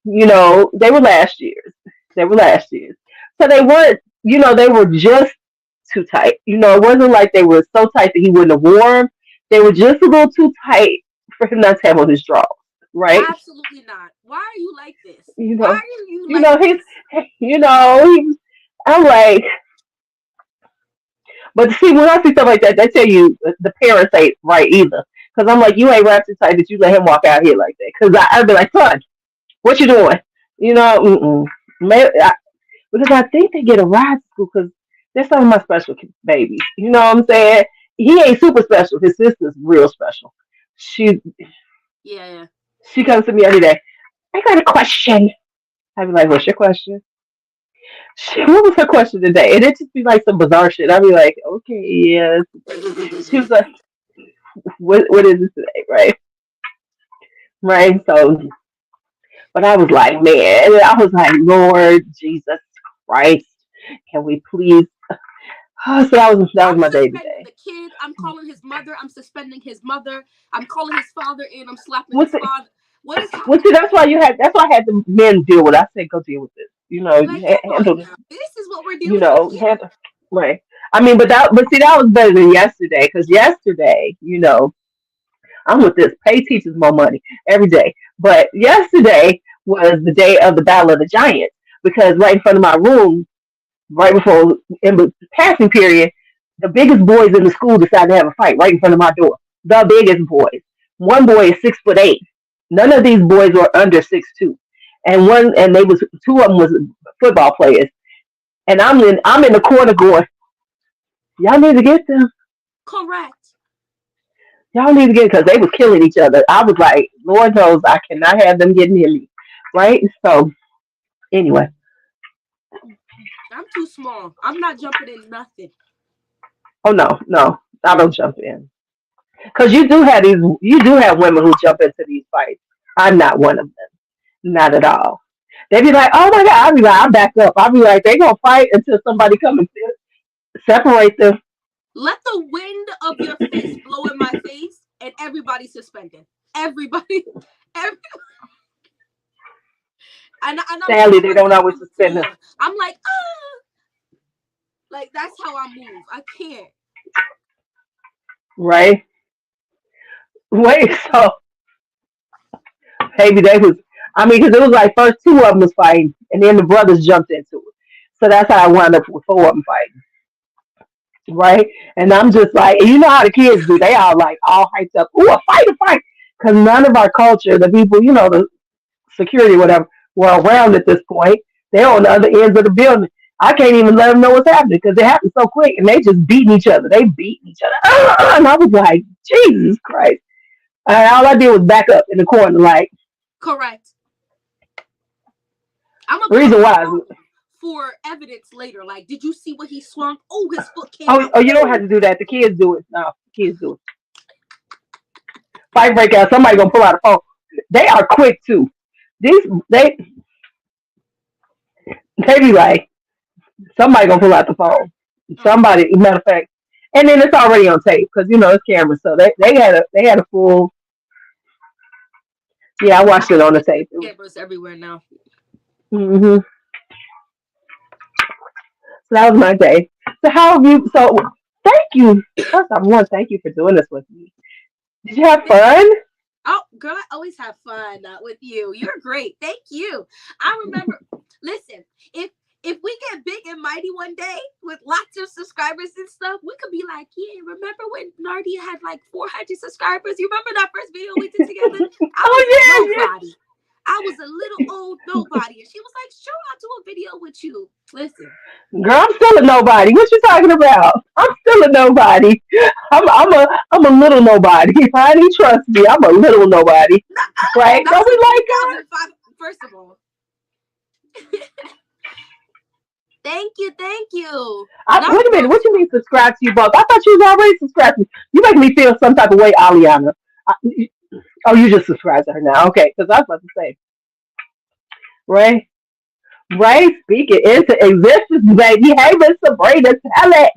They were last year's. They were last year's. So they weren't, they were just too tight. It wasn't like they were so tight that he wouldn't have worn 'em. They were just a little too tight for him not to have on his drawers, right? Absolutely not. Why are you like this? You Why know, are you you like know, this? I'm like, but see, when I see stuff like that, they tell you the parents ain't right either. Because I'm like, you ain't wrapped so tight that you let him walk out here like that. Because I'd be like, son, what you doing? Mm-mm. Maybe, because I think they get a ride to school because they're some of my special babies. You know what I'm saying? He ain't super special. His sister's real special. She Yeah. she comes to me every day. I got a question. I'd be like, what's your question? What was her question today? And it just be like some bizarre shit. I'd be like, okay, yeah. She was like, what is it today, right? Right. So, but I was like, man, and I was like, Lord Jesus Christ, can we please? So that was I'm my day suspending today. the kid. I'm calling his mother. I'm suspending his mother. I'm calling his father in. I'm slapping What's his it? father. What is Well, see, happening? that's why I had the men deal with it. I said, go deal with this. Like, come on Handle this. now. This is what we're dealing with here. Handle. Right. I mean, but see, that was better than yesterday because yesterday, I'm with this. Pay teachers more money every day. But yesterday was the day of the Battle of the Giants because right in front of my room, right before in the passing period, the biggest boys in the school decided to have a fight right in front of my door. The biggest boys. One boy is 6'8". None of these boys were under 6'2". And they was two of them was football players. And I'm in the corner going, y'all need to get them. Correct. Y'all need to get because they was killing each other. I was like, Lord knows I cannot have them getting near me. Right? So anyway. I'm too small. I'm not jumping in nothing. Oh no, no. I don't jump in. Because you do have women who jump into these fights. I'm not one of them. Not at all. They be like, oh my God. I'll be like, I'll back up. I'll be like, they gonna fight until somebody come and separate them. Let the wind of your fist blow in my face, and everybody suspended. Everybody, every, and I'm Sadly, doing they my don't stuff always on the suspend them. floor. I'm like, like that's how I move. I can't. Right? Wait, so maybe they was. I mean, because it was like first two of them was fighting, and then the brothers jumped into it. So that's how I wound up with four of them fighting, right? And I'm just like, you know how the kids do? They all like all hyped up. Ooh, a fight! Because none of our culture, the people, the security, whatever, were around at this point. They're on the other ends of the building. I can't even let them know what's happening because it happened so quick, and they just beating each other. They beating each other, and I was like, Jesus Christ! And all I did was back up in the corner, like. Correct. I'm gonna pull Reason my why. phone for evidence later. Like, did you see what he swung? Oh, his foot came Oh, out. oh, you don't have to do that. The kids do it. No, the kids do it. Fight break out. Somebody gonna pull out a phone. They are quick too. These they be like somebody gonna pull out the phone. Somebody, matter of fact, and then it's already on tape because it's cameras. So they had a full. Yeah, I watched it on the tape. Cameras everywhere now. So that was my day. So how have you? So thank you. First, I want to thank you for doing this with me. Did you have fun? Oh, girl, I always have fun with you. You're great. Thank you. I remember. Listen, if we get big and mighty one day with lots of subscribers and stuff, we could be like, yeah, remember when Nardia had like 400 subscribers? You remember that first video we did together? I was Oh yeah, nobody. I was a little old nobody. And she was like, sure, I'll do a video with you. Listen. Girl, I'm still a nobody. What you talking about? I'm still a nobody. I'm a little nobody. Honey, trust me, I'm a little nobody. Right? That Don't we like was her? 2005. First of all. Thank you, thank you. Wait a minute. What you mean subscribe to you both? I thought you was already subscribed to me. You make me feel some type of way, Aliana. I, oh, you just subscribed to her now. Okay, because I was about to say, Ray, Ray, speak it into existence, baby. Hey, Miss Sabrina, tell it.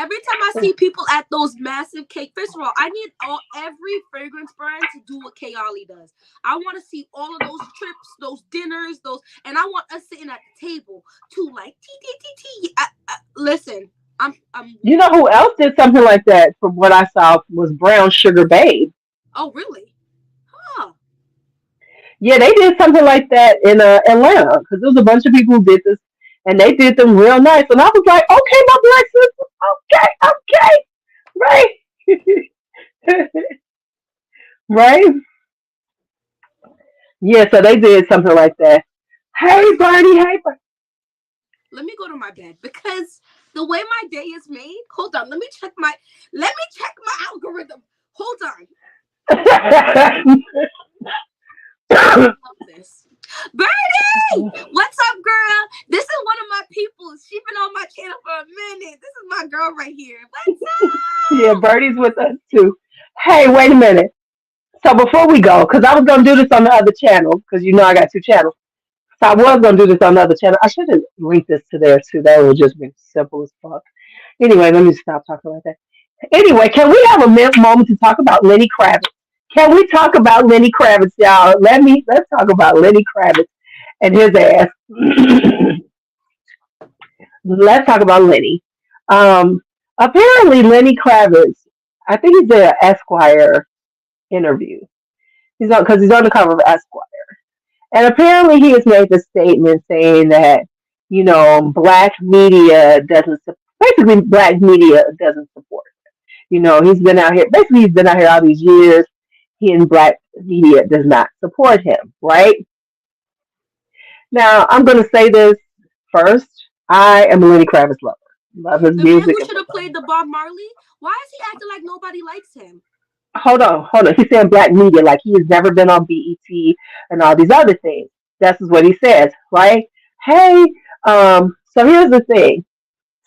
Every time I see people at those massive cake, first of all, I need every fragrance brand to do what Kayali does. I want to see all of those trips, those dinners, and I want us sitting at the table too, like t. Listen, I'm. You know who else did something like that? From what I saw, was Brown Sugar Babe. Oh, really? Huh. Yeah, they did something like that in Atlanta because there was a bunch of people who did this, and they did them real nice. And I was like, okay, my black sister, okay, right, right. Yeah, so they did something like that. Hey, Bernie, hey, Let me go to my bed because the way my day is made. Hold on, let me check my algorithm. Hold on. Bernie. This. Birdie! What's up, girl? This is one of my people. She's been on my channel for a minute. This is my girl right here. What's Yeah, up? Bertie's with us too. Hey, wait a minute. So before we go, because I was gonna do this on the other channel, because I got two channels. So I was gonna do this on the other channel. I should have linked this to there too. That would just be simple as fuck. Anyway, let me stop talking like that. Anyway, can we have a moment to talk about Lenny Kravitz? Can we talk about Lenny Kravitz, y'all? Let's talk about Lenny Kravitz and his ass. Let's talk about Lenny. Um, Apparently Lenny Kravitz, I think he did an Esquire interview. He's on the cover of Esquire. And apparently he has made the statement saying that, black media doesn't, basically black media doesn't support him. He's been out here all these years. He and black media does not support him, right? Now, I'm going to say this first. I am a Lenny Kravitz lover. Love his The music. man who should have played the Bob Marley. Why is he acting like nobody likes him? Hold on. He's saying black media, like he has never been on BET and all these other things. That's what he says, right? Hey, so here's the thing.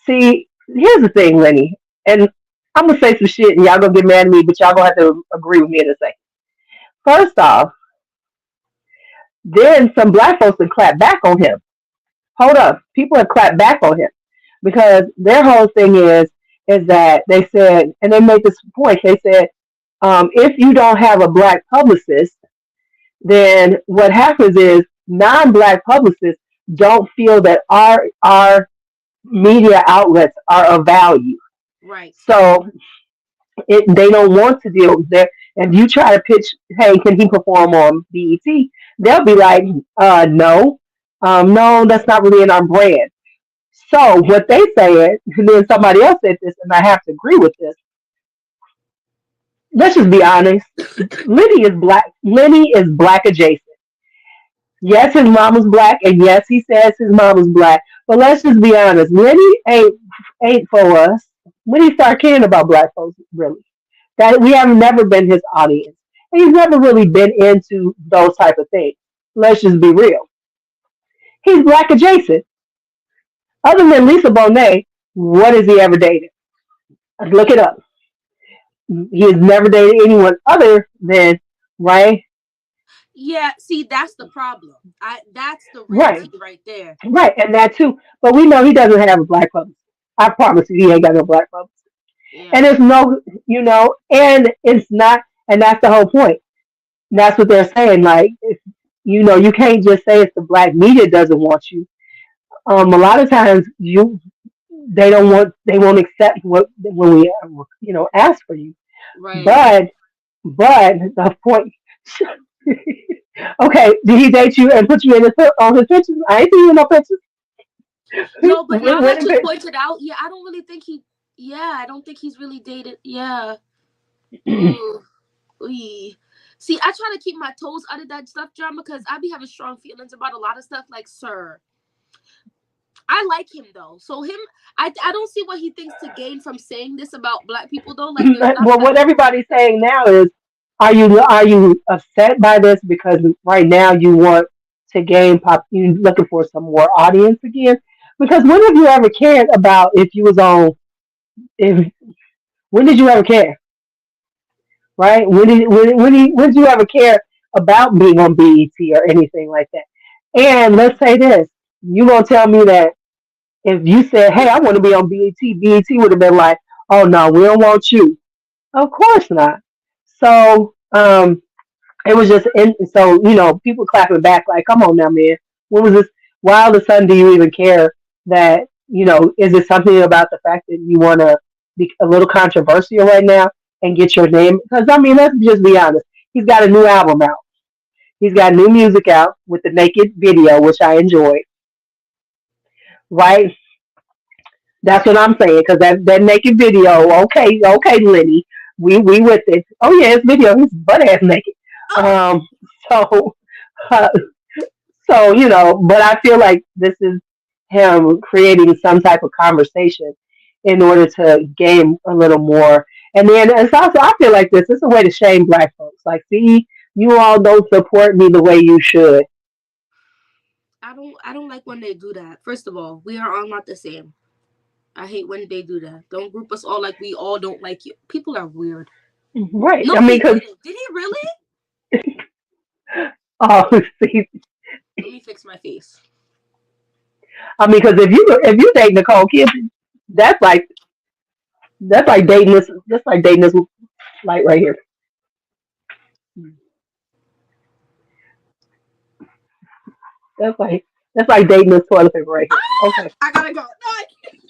See, here's the thing, Lenny, and I'm gonna say some shit, and y'all gonna get mad at me, but y'all gonna have to agree with me in a second. First off, then some black folks have clapped back on him. Hold up, people have clapped back on him because their whole thing is that they said, and they made this point. They said, if you don't have a black publicist, then what happens is non-black publicists don't feel that our media outlets are of value. Right. So They don't want to deal with that. If you try to pitch, hey, can he perform on BET? They'll be like, no, no, that's not really in our brand. So what they said, and then somebody else said this, and I have to agree with this. Let's just be honest. Lenny is black. Lenny is black adjacent. Yes, his mom was black, and yes, he says his mom was black. But let's just be honest. Lenny ain't for us. When he start caring about black folks, really, that we have never been his audience. And he's never really been into those type of things. Let's just be real. He's black adjacent. Other than Lisa Bonet, what has he ever dated? Look it up. He has never dated anyone other than right, Yeah, see, that's the problem. That's the real right, tea right there. right, and that too. But we know he doesn't have a black publicist. I promise you, he ain't got no black publicist. And Yeah. it's no, and it's not, and that's the whole point. That's what they're saying. Like, you can't just say it's the black media doesn't want you. A lot of times, they won't accept what when we, ask for you. Right. But, the point. Okay, did he date you and put you in on his pictures? I ain't seen you in no pictures. No, but now that When you pointed out, yeah, I don't really think he. Yeah, I don't think he's really dated. Yeah. Ooh. Ooh. See, I try to keep my toes out of that stuff, drama, because I be having strong feelings about a lot of stuff. Like, sir, I like him though. So him, I don't see what he thinks to gain from saying this about black people though. Like, there's well, nothing. what everybody's saying now is, are you upset by this because right now you want to gain pop? You looking for some more audience again? Because when have you ever cared about if you was on? If when did you ever care? Right? When did you ever care about being on BET or anything like that? And let's say this: you gonna tell me that if you said, "Hey, I want to be on BET," BET would have been like, "Oh no, we don't want you." Of course not. So it was just so people clapping back like, "Come on now, man. What was this? Why all of a sudden do you even care that Is it something about the fact that you want to be a little controversial right now and get your name? Because I mean, let's just be honest. He's got a new album out. He's got new music out with the naked video, which I enjoyed. Right? That's what I'm saying. Because that naked video, okay, Lenny, we with it. Oh yeah, it's video. He's butt ass naked. Oh, Um, so uh, but I feel like this is him creating some type of conversation in order to gain a little more. And then it's also, I feel like this is a way to shame black folks. Like, see, you all don't support me the way you should. I don't like when they do that. First of all, we are all not the same. I hate when they do that. Don't group us all like we all don't like you. People are weird. Right. No, I mean, he because, didn't. Did he really? oh, see, Let me fix my face. I mean, because if you date Nicole Kidman, that's like that's like dating this light right here. That's like dating this toilet paper right here. Ah, Okay. I gotta go. No, I can't.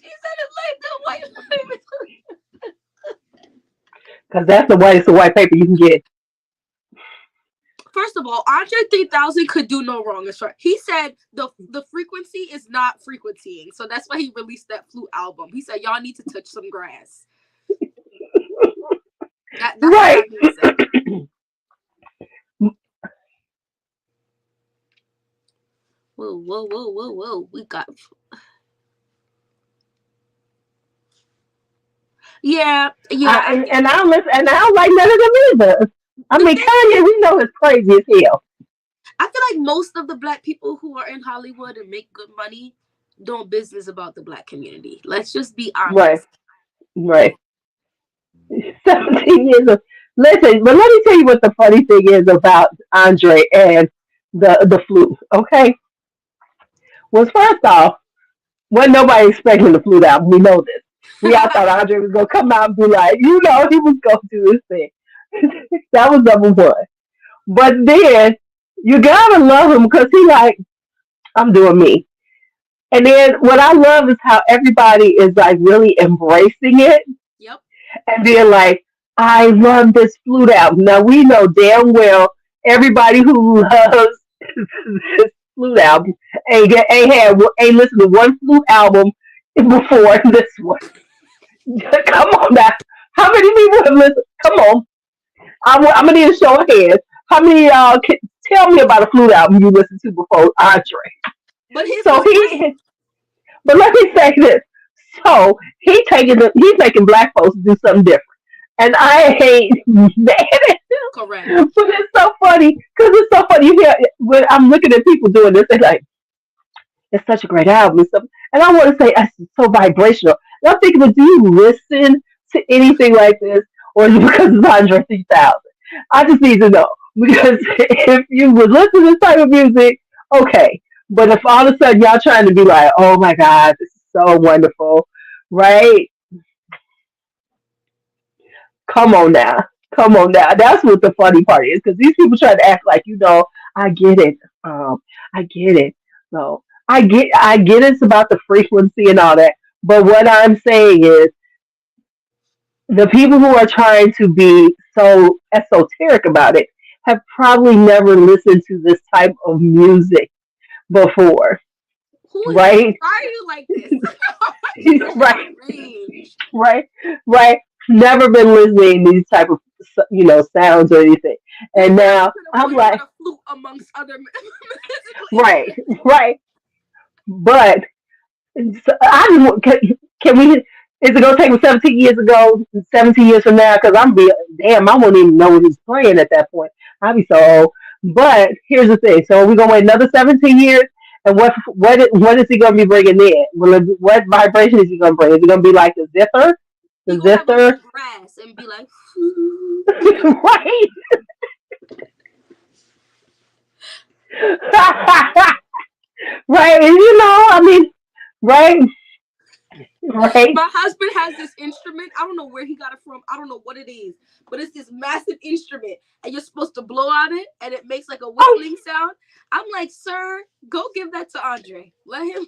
She said it like the white. Because that's the whitest of white paper you can get. First of all, Andre 3000 could do no wrong. As far he said, the frequency is not frequencying, so that's why he released that Flute album. He said y'all need to touch some grass. That's what Right. that man said. Whoa, whoa, whoa, whoa, whoa. We got yeah, yeah. I get And I it. don't listen, and I don't like none of them either. I The mean, thing Kanye, we know is crazy as hell. I feel like most of the black people who are in Hollywood and make good money don't business about the black community. Let's just be Right, honest. right. 17 years of listen, but let me tell you what the funny thing is about Andre and the flute. Okay, was first off, wasn't nobody expecting the flute album. We know this. We all thought Andre was gonna come out and be like, he was gonna do his thing. That was number one. But then you gotta love him because he like, I'm doing me. And then what I love is how everybody is like really embracing it Yep. and being like, I love this flute album. Now we know damn well everybody who loves this flute album ain't listened to one flute album before this one. Come on now. How many people have listened? Come on. I'm gonna need a show of hands. How many can tell me about a flute album you listened to before Andre? But his So was great. he, but let me say this. So he's making black folks do something different, and I ain't mad at him. Correct. But it's so funny because it's so funny. You hear when I'm looking at people doing this, they're like, "It's such a great album," and stuff. And I want to say it's so vibrational. And I'm thinking, but do you listen to anything like this, or is it because it's Andre 3000? I just need to know because if you would listen to this type of music, okay. But if all of a sudden y'all trying to be like, oh my God, this is so wonderful, right? Come on now. Come on now. That's what the funny part is because these people try to act like, I get it. I get it. So I get it's about the frequency and all that. But what I'm saying is the people who are trying to be so esoteric about it have probably never listened to this type of music before, Who is you? right? Why are you like this? You're so right, strange. right, right. Never been listening to these type of sounds or anything, Who and would now open a I'm boyfriend like, a flute amongst other musical right, instruments? right. But I just can we? Is it gonna take me 17 years ago, 17 years from now? Because I'm be damn, I won't even know what he's playing at that point. I'll be so old. But here's the thing: so we're gonna wait another 17 years, and what is he gonna be bringing in? What vibration is he gonna bring? Is it gonna be like the zither, He the gonna have on zither, some grass and be like, right? right? And I mean, right, right. my husband has this instrument. I don't know where he got it from. I don't know what it is, but it's this massive instrument, and you're supposed to blow on it, and it makes like a Oh, whistling sound. I'm like, sir, go give that to Andre. Let him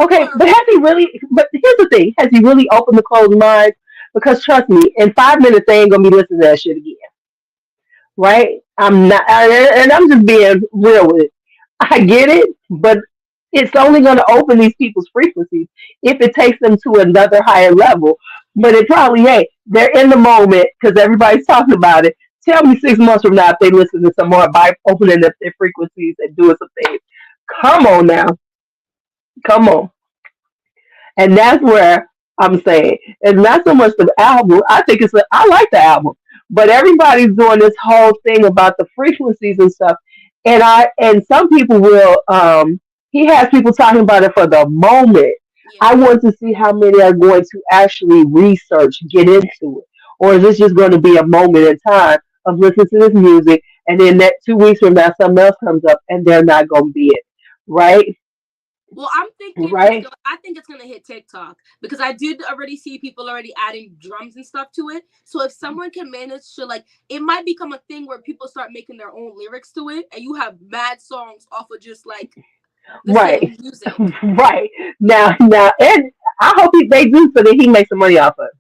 okay, learn. but has he really? But here's the thing: has he really opened the closed mind? Because trust me, in 5 minutes they ain't gonna be listening to that shit again, right? I'm not, and I'm just being real with it. I get it, but it's only gonna open these people's frequencies if it takes them to another higher level. But it probably ain't. They're in the moment because everybody's talking about it. Tell me 6 months from now if they listen to some more by opening up their frequencies and doing some things. Come on now, come on. And that's where I'm saying it's not so much the album. I think I like the album, but everybody's doing this whole thing about the frequencies and stuff. And some people will. He has people talking about it for the moment. Yeah. I want to see how many are going to actually research, get into it, or is this just going to be a moment in time of listening to this music, and then that 2 weeks from now something else comes up and they're not going to be it, right? Well, I'm thinking Right? I think it's gonna hit TikTok because I did already see people already adding drums and stuff to it. So if someone can manage to like, it might become a thing where people start making their own lyrics to it, and you have mad songs off of just like the Right. same music. Right. Now, and I hope they do so that he makes some money off of it.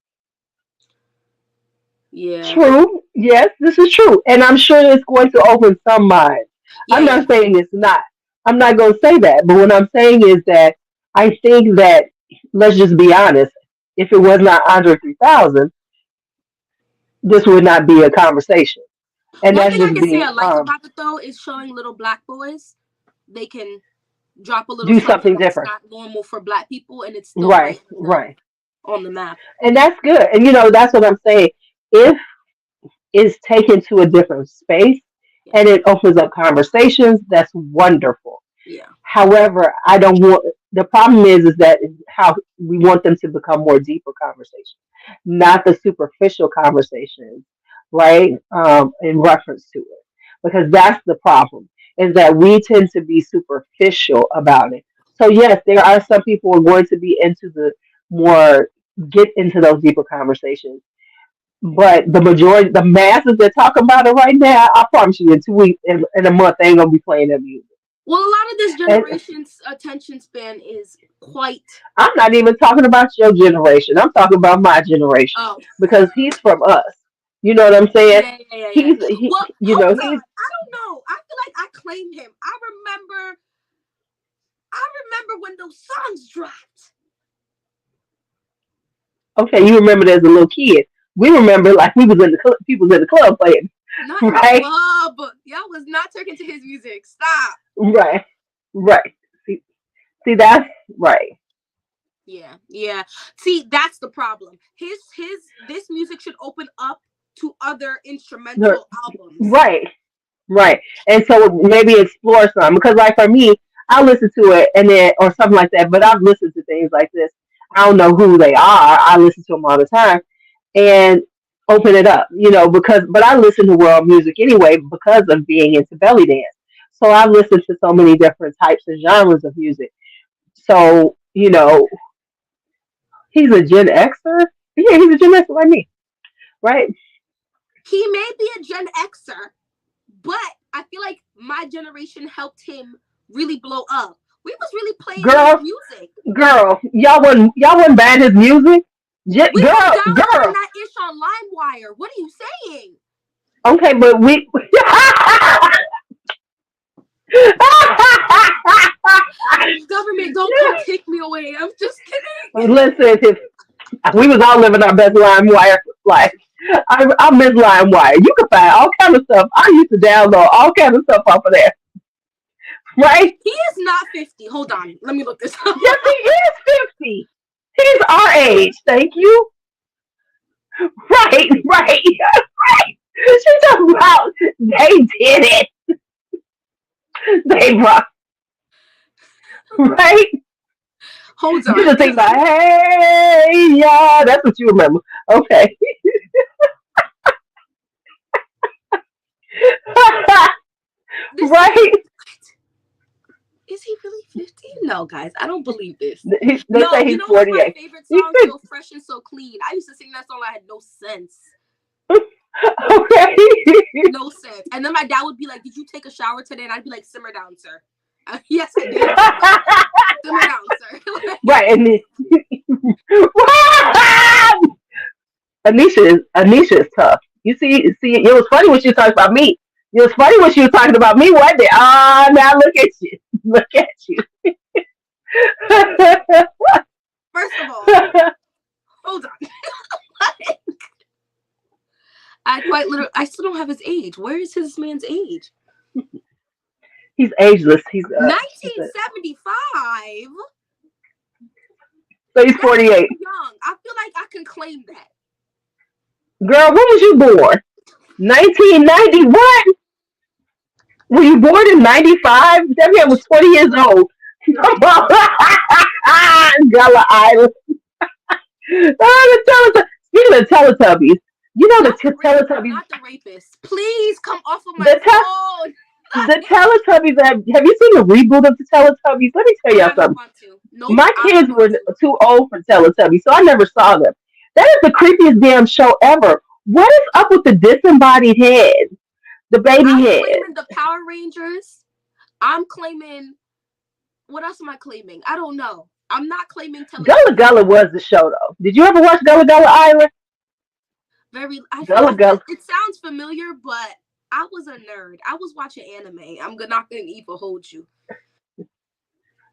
Yeah. True. Yes, this is true. And I'm sure it's going to open some minds. Yeah. I'm Yeah. not saying it's not. I'm not going to say that. But what I'm saying is that I think that, let's just be honest, if it was not Andre 3000, this would not be a conversation. And One that's thing I just can say being, I like about it though is showing little black boys they can drop a little do something something that's different. not normal for black people, and it's still Right. right Right. on the map. And that's good. And, that's what I'm saying. If is taken to a different space Yeah. and it opens up conversations, that's wonderful. Yeah. However, I don't want the problem is that how we want them to become more deeper conversations, not the superficial conversations, right? In reference to it. Because that's the problem, is that we tend to be superficial about it. So yes, there are some people who are going to be into the more get into those deeper conversations, but the majority, the masses that talk about it right now, I promise you, in 2 weeks, in a month, they ain't gonna be playing that music. Well, a lot of this And generation's attention span is quite. I'm not even talking about your generation. I'm talking about my generation Oh, because he's from us. You know what I'm saying? yeah, yeah, yeah, yeah. He Well, you know, hold he's on. I don't know. I feel like I claim him. Remember. I remember when those songs dropped. okay. You remember it as a little kid. We remember like we was in the people was in the club playing, Not in the right? club. Y'all was not talking to his music. Stop. Right, right. See, see that's right. Yeah, yeah. See, that's the problem. This music should open up to other The- instrumental albums. Right, right. And so maybe explore some because like for me, I listen to it and then or something like that. But I've listened to things like this. I don't know who they are. I listen to them all the time and open it up, because but I listen to world music anyway because of being into belly dance. So I listen to so many different types and genres of music. So, he's a Gen Xer. Yeah, he's a Gen Xer like me, right? He may be a Gen Xer, but I feel like my generation helped him really blow up. We was really playing his Girl, music. girl, y'all wasn't buying his music. We was Girl, downloading girl. that ish on LimeWire. What are you saying? Okay, but we Government, don't come take me away. I'm just kidding. listen, if we was all living our best LimeWire life. I miss LimeWire. You can find all kind of stuff. I used to download all kind of stuff off of there, right? He is not 50. Hold on. Let me look this up. Yes, he is 50. He's our age. Thank you. Right, right, right. She's talking about they did it. They brought right. Hold You on. just think about hey yeah. That's what you remember. Okay. This Right. is he really 50? No, guys, I don't believe this. They No, say you he's know what's my 48. favorite He's song? 50. So Fresh and So Clean. I used to sing that song. I had no sense. Okay. No sense. And then my dad would be like, "Did you take a shower today?" And I'd be like, "Simmer down, sir." Yes, I did. Simmer down, sir. Right, and then Anisha is tough. You see, it was funny when she was talking about me. It was funny when she was talking about me, wasn't it? Ah, now look at you, look at you. First of all, hold on. I still don't have his age. Where is his man's age? He's ageless. He's 1975. so he's That's 48. young. I feel like I can claim that. Girl, when was you born? 1990. What? Were you born in 95? That man was 20 years old. Come on, Gullah Island. Oh, speaking of Teletubbies, you know the Teletubbies. Not the rapist. Please come off of my The phone. the Teletubbies. Have you seen the reboot of the Teletubbies? Let me tell y'all I don't something. want to. Nope. My I don't kids want were to. too old for Teletubbies, so I never saw them. That is the creepiest damn show ever. What is up with the disembodied head, the baby I'm head? claiming the Power Rangers. I'm claiming. What else am I claiming? I don't know. I'm not claiming Gullah Teletubbies. Gullah was the show though. Did you ever watch Gullah Gullah Island? I Gullah feel Gullah. it sounds familiar, but I was a nerd. I was watching anime. Not gonna even hold you.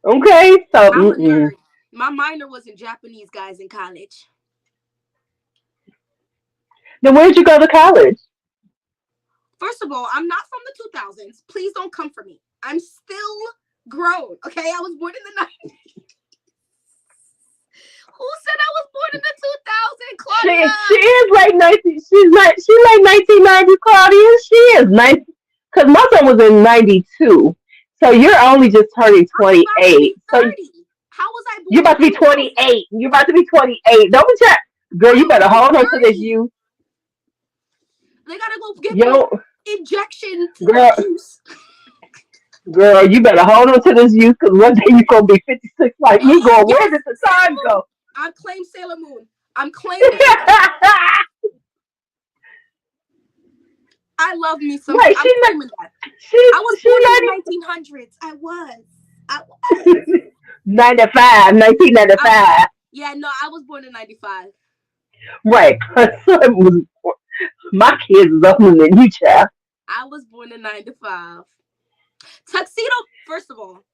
Okay, so I'm a nerd. My minor was in Japanese, guys, in college. then where'd you go to college? First of all, I'm not from the 2000s. Please don't come for me. I'm still grown. Okay, I was born in the 90s. Who said I was born in the 2000s, Claudia? She is like 19. She's like 1990, Claudia. She is 90. Because my son was in 92. So you're only just turning I'm about to 28. be So 30. How was I you're born about to in be 28. You're about to be 28. Don't be trying. Girl, you better hold on to this 30? youth. They gotta go get Yo, the injection girl, juice. girl, you better hold on to this youth because one day you're going to be 56 like me going, where Yes, did the Sailor time Moon. go? I'm claiming Sailor Moon. I'm claiming. I love me some. Right, I'm claiming that. I was she born in the 90, 1900s. I was. I was. 95, I was. 1995. Yeah, no, I was born in 95. Right. My son was, my kids is older than you, child. I was born in 95. Tuxedo, first of all,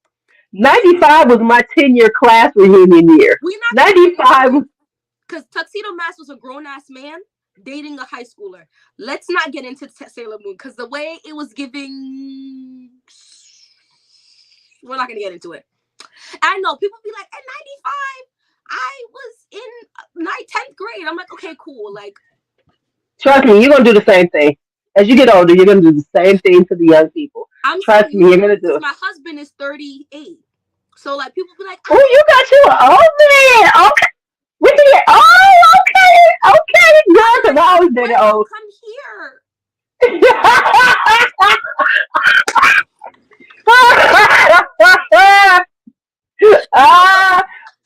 we 95 was my 10-year class reunion year. we not gonna get into 95 it was, because Tuxedo Mask was a grown ass man dating a high schooler. Let's not get into Sailor Moon because the way it was giving, we're not gonna get into it. I know people be like, at 95, I was in 10th grade. I'm like, okay, cool. Like, trust me, you're going to do the same thing. As you get older, you're going to do the same thing to the young people. I'm so Trust me, used you're to going to it do because it. my husband is 38. So, like, people be like, Oh, you got you an old man. Okay. We can get, oh, okay. Okay, I girl, be because like, I always dated Abuelo, old. come here. ah,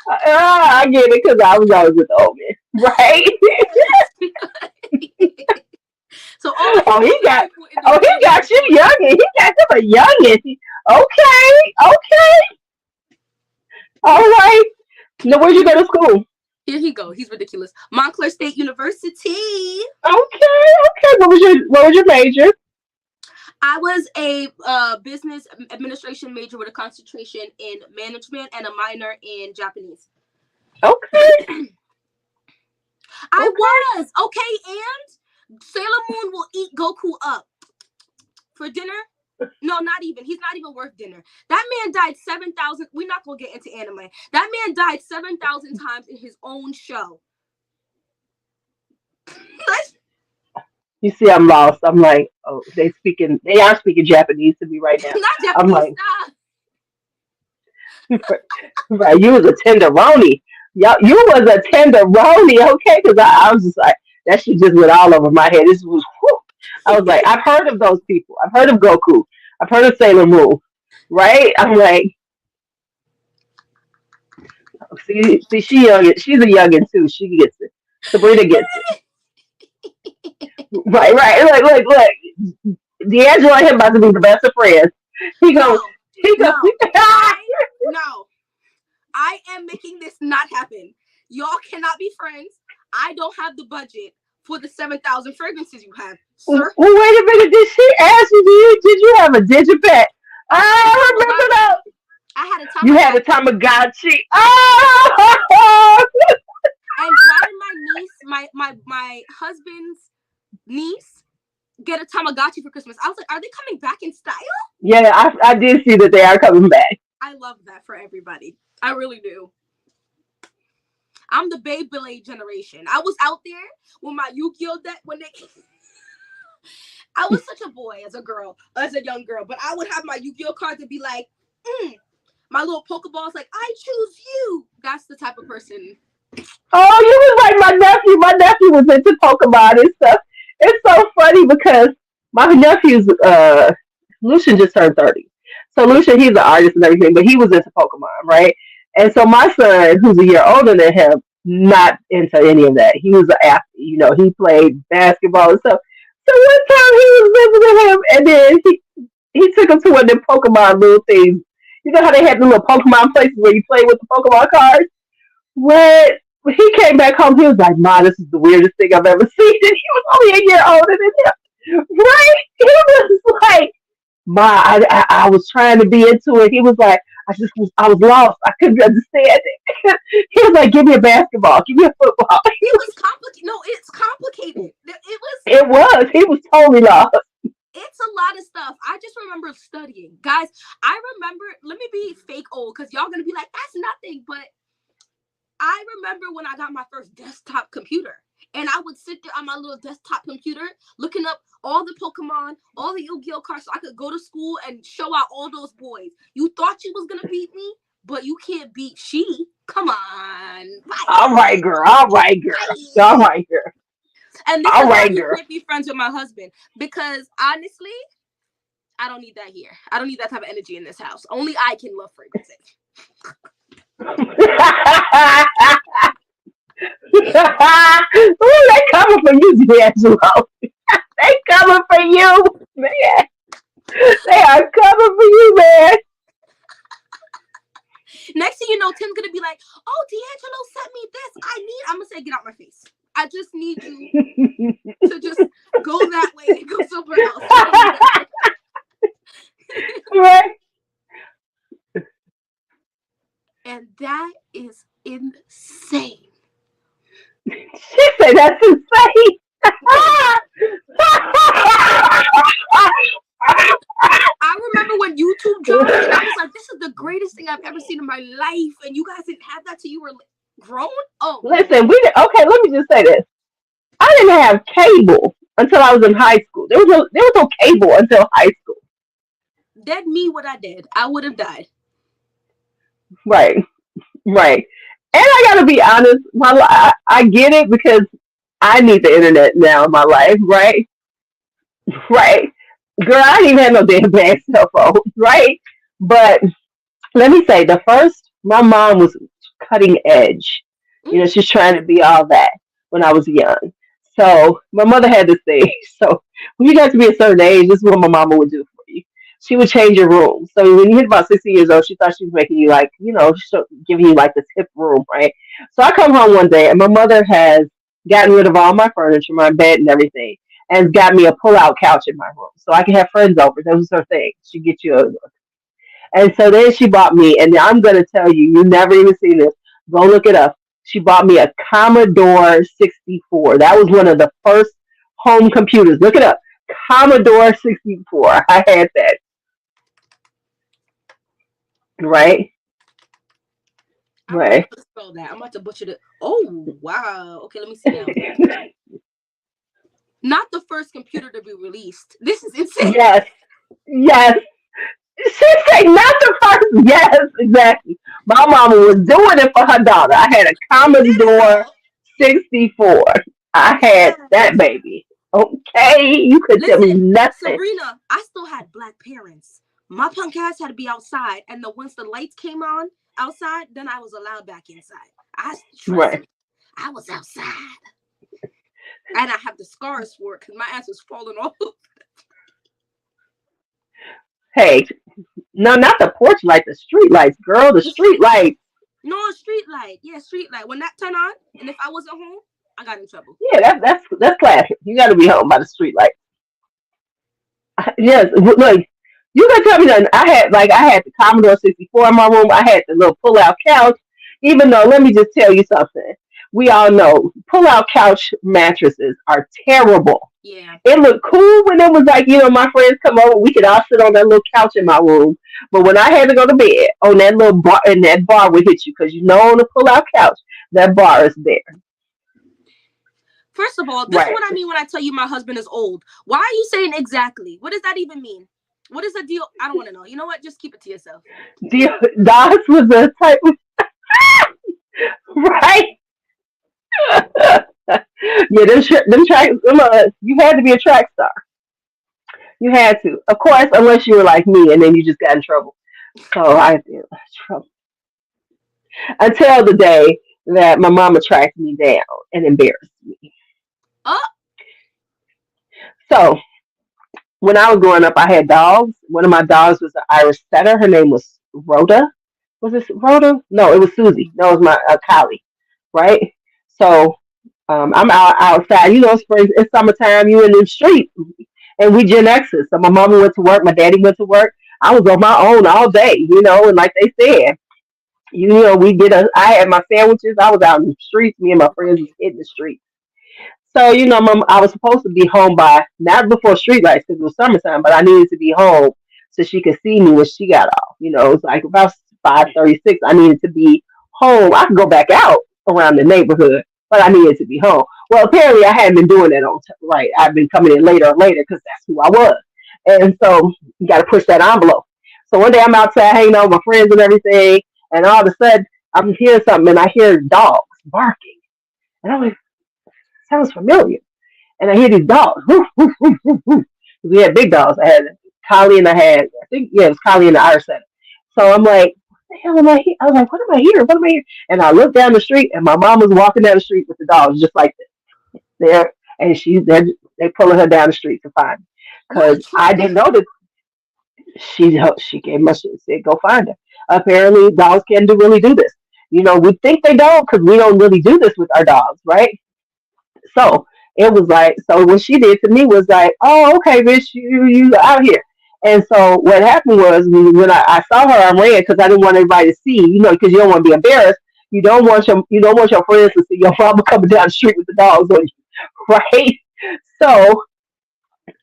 I get it because I was always with the old man, right? So, all of oh, you he older got, people in the oh, he room, got you youngin. He got him a youngin. Okay, okay, all right. Now, where'd you go to school? here he go. He's ridiculous. Montclair State University. Okay, okay. What was your major? I was a business administration major with a concentration in management and a minor in Japanese. Okay, I okay. was okay, and Sailor Moon will eat Goku up for dinner. No, not even. He's not even worth dinner. That man died 7,000. We're not gonna get into anime. That man died 7,000 times in his own show. You see, I'm lost. I'm like, oh, they are speaking Japanese to me right now. Not I'm Japanese like, style. right, you was a tenderoni. You was a tenderoni, okay? Because I was just like, that shit just went all over my head. This was, whew. I was like, I've heard of those people. I've heard of Goku. I've heard of Sailor Moon, right? I'm like, see, she's a youngin too. She gets it. Sabrina gets it. Right, right. Look. D'Angelo and him about to be the best of friends. He goes, No, he goes. no, I no. I am making this not happen. Y'all cannot be friends. I don't have the budget for the 7,000 fragrances you have, Well, sir. wait a minute. Did she ask you? Did you have a digipet? A I remember Tamagotchi. that. I had a You had a Tamagotchi. Tamagotchi. Oh! And why did my husband's niece get a Tamagotchi for Christmas? I was like, are they coming back in style? Yeah, I did see that they are coming back. I love that for everybody. I really do. I'm the Beyblade generation. I was out there with my Yu-Gi-Oh deck when they. I was such a boy as a young girl, but I would have my Yu-Gi-Oh cards and be like, my little Pokeballs, like, I choose you. That's the type of person. Oh, you was like my nephew. My nephew was into Pokemon and stuff. It's so funny because my nephew's Lucian just turned 30. So Lucian, he's an artist and everything, but he was into Pokemon, right? And so my son, who's a year older than him, not into any of that. He was an athlete, he played basketball and stuff. So one time he was visiting him and then he took him to one of them Pokemon little things. You know how they had the little Pokemon places where you play with the Pokemon cards? When he came back home, he was like, "Ma, this is the weirdest thing I've ever seen." And he was only a year older than him, right? He was like, "Ma, I was trying to be into it." He was like, I was lost. I couldn't understand it." He was like, "Give me a basketball. Give me a football." It was complicated. No, it's complicated. It was. It was. He was totally lost. It's a lot of stuff. I just remember studying, guys. I remember. Let me be fake old because y'all gonna be like, "That's nothing," but I remember when I got my first desktop computer and I would sit there on my little desktop computer looking up all the Pokemon, all the Yu-Gi-Oh cards so I could go to school and show out all those boys. You thought you was going to beat me, but you can't beat she. Come on. All right, girl. All right, girl. All right, girl. And this All is why right, you girl. can't be friends with my husband because honestly, I don't need that here. I don't need that type of energy in this house. Only I can love fragrances. Ooh, that coming from you, D'Angelo. They coming for you, man. They are coming for you, man. Next thing you know, Tim's gonna be like, "Oh, D'Angelo sent me this. I'm gonna say, get out my face. I just need you to just go that way and go somewhere else. I don't need that." Right? And that is insane. She said that's insane. I remember when YouTube dropped, and I was like, "This is the greatest thing I've ever seen in my life." And you guys didn't have that till you were grown. Oh man, Listen, okay. Let me just say this. I didn't have cable until I was in high school. There was no cable until high school. dead me what I did. I would have died. Right, right. And I gotta be honest, I get it because I need the internet now in my life, right? Right. Girl, I didn't even have no damn bad cell phone, right? But let me say, my mom was cutting edge. Mm. She's trying to be all that when I was young. So my mother had this thing. So when you got to be a certain age, this is what my mama would do for you. She would change your room. So when you hit about 60 years old, she thought she was making you like, giving you like this hip room, right? So I come home one day and my mother has gotten rid of all my furniture, my bed and everything, and got me a pull-out couch in my room so I can have friends over. That was her thing. She get you and so then she bought me, and I'm going to tell you, you never even seen this. Go look it up. She bought me a Commodore 64. That was one of the first home computers. Look it up. Commodore 64. I had that. Right? I don't know Right. how to spell that. I'm about to butcher it. Oh wow. Okay, let me see now. Not the first computer to be released. This is insane. Yes. Yes. She said not the first. Yes, exactly. My mama was doing it for her daughter. I had a Commodore 64. I had that Yes. baby. Okay, you could tell me Listen, nothing. Sabrina, I still had black parents. My punk ass had to be outside, and once the lights came on outside, then I was allowed back inside. Trust Right. me, I was outside, and I have the scars for it because my ass was falling off. Hey, no, not the porch light, the street lights, girl. The The street street light. lights. No, street light. Yeah, street light. When that turned on, and if I wasn't home, I got in trouble. Yeah, that's classic. You got to be home by the street light. Yes, look, you can tell me that I had the Commodore 64 in my room. I had the little pull out couch. Even though, let me just tell you something. We all know pull out couch mattresses are terrible. Yeah. It looked cool when it was like, my friends come over, we could all sit on that little couch in my room. But when I had to go to bed, on that little bar, and that bar would hit you because on the pull out couch, that bar is there. First of all, this is Right. what I mean when I tell you my husband is old. Why are you saying exactly? What does that even mean? What is the deal? I don't want to know. You know what? Just keep it to yourself. DOS was a type of, right? Yeah, them tracks, you had to be a track star. You had to. Of course, unless you were like me and then you just got in trouble. So I did trouble. Until the day that my mama tracked me down and embarrassed me. Oh, So when I was growing up, I had dogs. One of my dogs was an Irish setter. Her name was Rhoda. Was this Rhoda? No, it was Susie. No, it was my collie. Right? So I'm outside. It's summertime. You in the street, and we Gen Xers. So my mama went to work. My daddy went to work. I was on my own all day. And like they said, we get I had my sandwiches. I was out in the streets. Me and my friends was hitting the streets. So, I was supposed to be home by not before street lights because it was summertime, but I needed to be home so she could see me when she got off. It was like about 5:36. I needed to be home. I could go back out around the neighborhood, but I needed to be home. Well, apparently I hadn't been doing that right. I've been coming in later and later because that's who I was. And so you got to push that envelope. So one day I'm outside hanging out with my friends and everything, and all of a sudden I'm hearing something and I hear dogs barking. And I'm like, sounds familiar. And I hear these dogs. Woof, woof, woof, woof, woof. We had big dogs. I had a collie and I think, yeah, it was collie and the Irish setter. So I'm like, what the hell am I here? I was like, what am I here? What am I here? And I looked down the street and my mom was walking down the street with the dogs just like this. There. And she's there. They pulling her down the street to find me Why because I track? didn't know that she gave my shit and said go find her. Apparently, dogs can do really do this. We think they don't because we don't really do this with our dogs, right? So it was like, so what she did to me was like, oh, okay, bitch, you out here. And so what happened was when I saw her, I ran because I didn't want everybody to see, because you don't want to be embarrassed. You don't want your friends to see your mama coming down the street with the dogs on you, right? So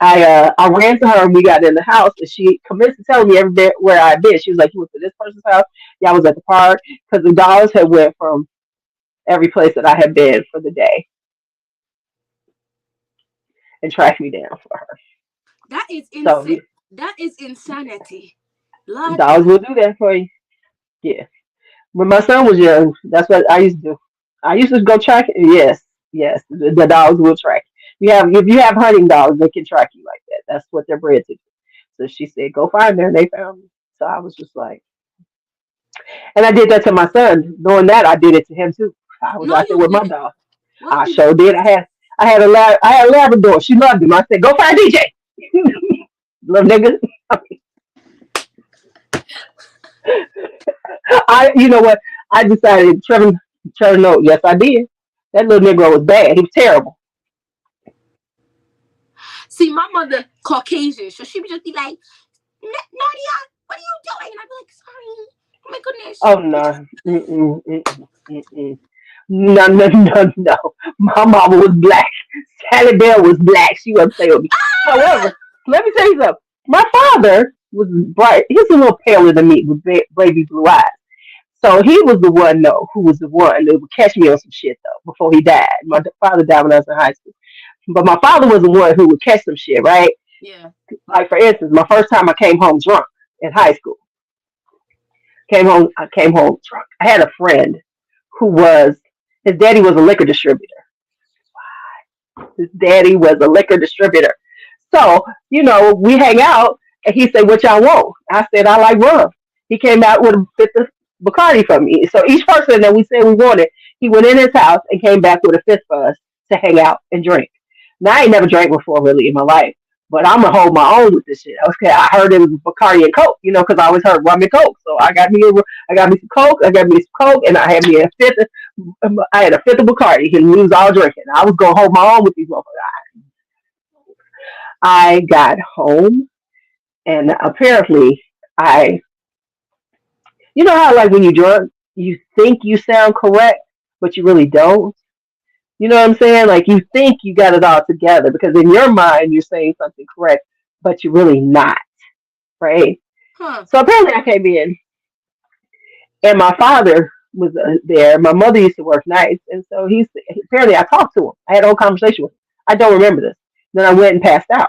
I ran to her and we got in the house and she commenced to tell me every bit where I'd been. She was like, you went to this person's house, yeah, I was at the park because the dogs had went from every place that I had been for the day and tracked me down for her. That is So insane. That is insanity. Lord dogs God. will do that for you. Yeah. When my son was young, that's what I used to do. I used to go track. Yes, yes, the dogs will track. If you have hunting dogs, they can track you like that. That's what they're bred to do. So she said, "Go find her," and they found me. So I was just like, and I did that to my son. Knowing that, I did it to him too. I was No, out there you with my didn't. dog. What I you did? sure did. I had a Labrador. She loved him. I said, "Go find DJ." Little nigga. You know what? I decided, Trevor, no, yes, I did. That little Negro was bad. He was terrible. See, my mother Caucasian, so she would just be like, Nadia, what are you doing? And I'd be like, sorry. Oh my goodness. Oh no, mm-mm, mm-mm, mm-mm. No, no, no, no. My mama was black. Sally Bell was black. She wasn't play with me. Ah! However, let me tell you something. My father was bright. He's a little paler than me with baby blue eyes. So he was the one, though, who was the one that would catch me on some shit, though, before he died. My father died when I was in high school. But my father was the one who would catch some shit, right? Yeah. Like, for instance, my first time I came home drunk in high school. I came home drunk. I had a friend who his daddy was a liquor distributor. His daddy was a liquor distributor. So, we hang out and he said, what y'all want? I said, I like rum. He came out with a fifth of Bacardi for me. So each person that we said we wanted, he went in his house and came back with a fifth for us to hang out and drink. Now, I ain't never drank before really in my life, but I'm going to hold my own with this shit. Okay, I heard it was Bacardi and Coke, because I always heard rum and Coke. So I got me some Coke, I got me some Coke, and I had me a fifth. I had a fifth of Bacardi, and we was all drinking. I was gonna hold my own with these motherfuckers. I got home, and apparently, I, how like when you drunk, you think you sound correct, but you really don't. You know what I'm saying? Like you think you got it all together because in your mind you're saying something correct, but you're really not, right? Huh. So apparently, I came in, and my father was there. My mother used to work nights, and so apparently I talked to him. I had a whole conversation with him. I don't remember this. Then I went and passed out.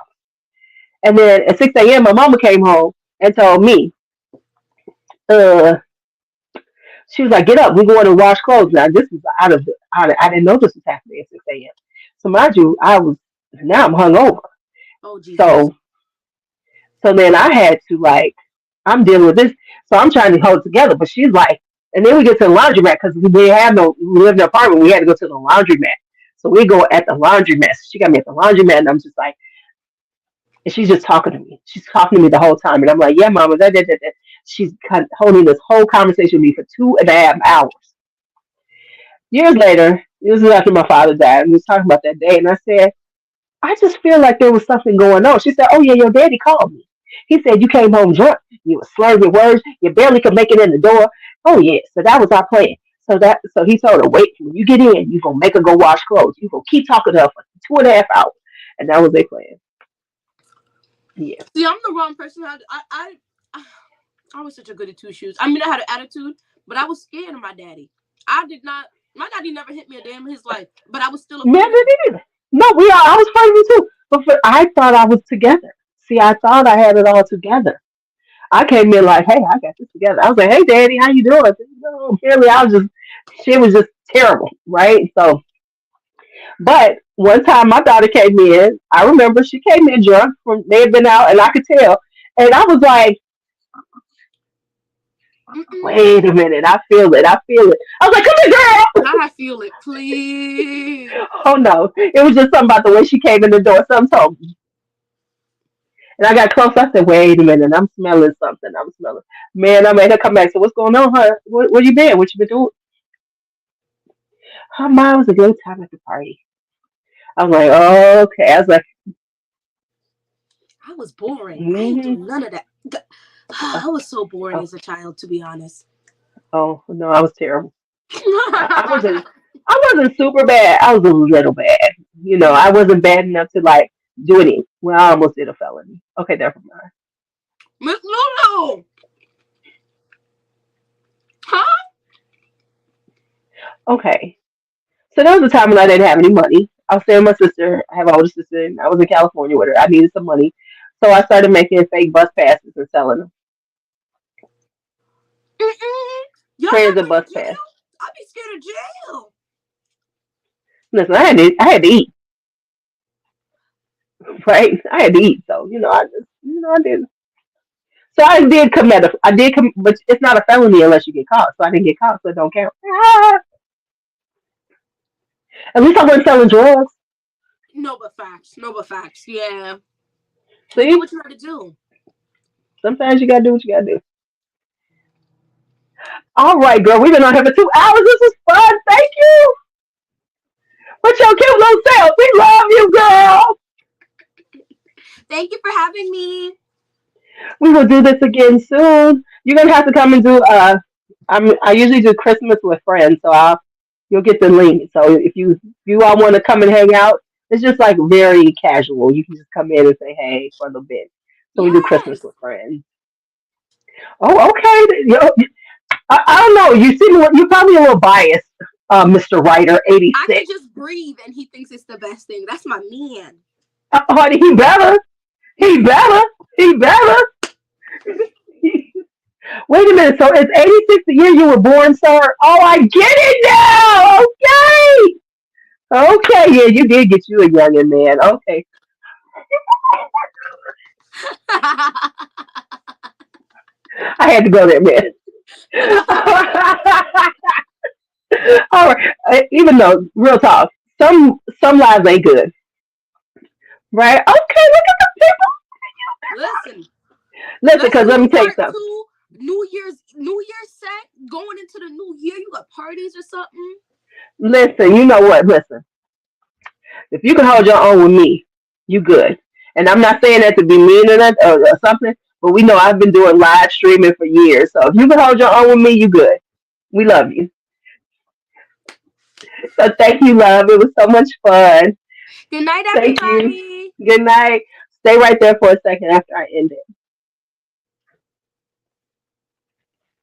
And then at 6 a.m., my mama came home and told me, uh, she was like, get up, we're going to wash clothes. Now, this is I didn't know this was happening at 6 a.m. So, mind you, now I'm hungover. Oh, Jesus. So, so then I had to, like, I'm dealing with this. So I'm trying to hold it together. But she's like, and then we get to the laundromat because we live in an apartment. We had to go to the laundromat. So we go at the laundromat. So she got me at the laundromat and I'm just like, and she's just talking to me. She's talking to me the whole time. And I'm like, yeah, mama, that. She's holding this whole conversation with me for 2.5 hours. Years later, this is after my father died. And we was talking about that day. And I said, I just feel like there was something going on. She said, oh, yeah, your daddy called me. He said, you came home drunk. You were slurring your words. You barely could make it in the door. Oh, yeah. So that was our plan. So he told her, wait, when you get in, you going to make her go wash clothes. You going to keep talking to her for 2.5 hours. And that was their plan. Yeah. See, I'm the wrong person. I was such a goody two shoes. I mean, I had an attitude, but I was scared of my daddy. I did not. My daddy never hit me a day in his life, but I was still afraid Never of him. did. No, I was afraid of you too. I thought I was together. See, I thought I had it all together. I came in like, hey, I got this together. I was like, hey, daddy, how you doing? I said, no, apparently she was just terrible, right? So, but one time my daughter came in. I remember she came in drunk. They had been out, and I could tell. And I was like, Mm-mm. Wait a minute, I feel it. I feel it. I was like, come here, girl. I feel it, please. Oh no, it was just something about the way she came in the door. Something told me, and I got close. I said, wait a minute, I'm smelling something. I'm smelling. Man, I made her come back. So what's going on, huh? Where you been? What you been doing? Oh, mine was a good time at the party. I'm like, oh, okay. I was like, I was boring. I ain't mm-hmm. do none of that. Oh, I was so boring oh, as a child, to be honest. oh, no, I was terrible. I wasn't. I wasn't super bad. I was a little bad. I wasn't bad enough to like do any. Well, I almost did a felony. Okay, never mind. Miss Lulu, huh? Okay, so there was a time when I didn't have any money. I was staying with my sister. I have an older sister, and I was in California with her. I needed some money, so I started making fake bus passes and selling them. Mm-mm. Y'all not Transit going bus to pass. jail? I'd be scared of jail. Listen, I had to eat, right? I had to eat, so I did. So I did commit. I did, but it's not a felony unless you get caught. So I didn't get caught, so it don't count. At least I wasn't selling drugs. No, but facts. No, but facts. Yeah. You do See, what you gotta do. sometimes you gotta do what you gotta do. All right, girl, we've been on here for 2 hours. This is fun. Thank you. What's your cute little self? We love you, girl. Thank you for having me. We will do this again soon. You're gonna have to come and do. I usually do Christmas with friends, so you'll get the link. So if you all want to come and hang out, it's just like very casual. You can just come in and say hey for a little bit. So we do Christmas Yes. with friends. Oh, okay. I don't know. You're probably a little biased, Mr. Writer I could 86. just breathe and he thinks it's the best thing. That's my man. Honey, he better. He better. He better. Wait a minute. So it's 86 the year you were born, sir? Oh, I get it now. Okay. Okay. Yeah, you did get you a youngin' man. Okay. I had to go there, man. All right. Even though, real talk, some lives ain't good, right? Okay. Look at the people. Listen, Listen, let's because do let me tell you part something. two. New Year's set going into the new year. You got parties or something? Listen, you know what? Listen, if you can hold your own with me, you good. And I'm not saying that to be mean or something, but we know I've been doing live streaming for years. So if you can hold your own with me, you good. We love you. So thank you, love. It was so much fun. Good night, Thank you. everybody. Good night. Stay right there for a second after I end it.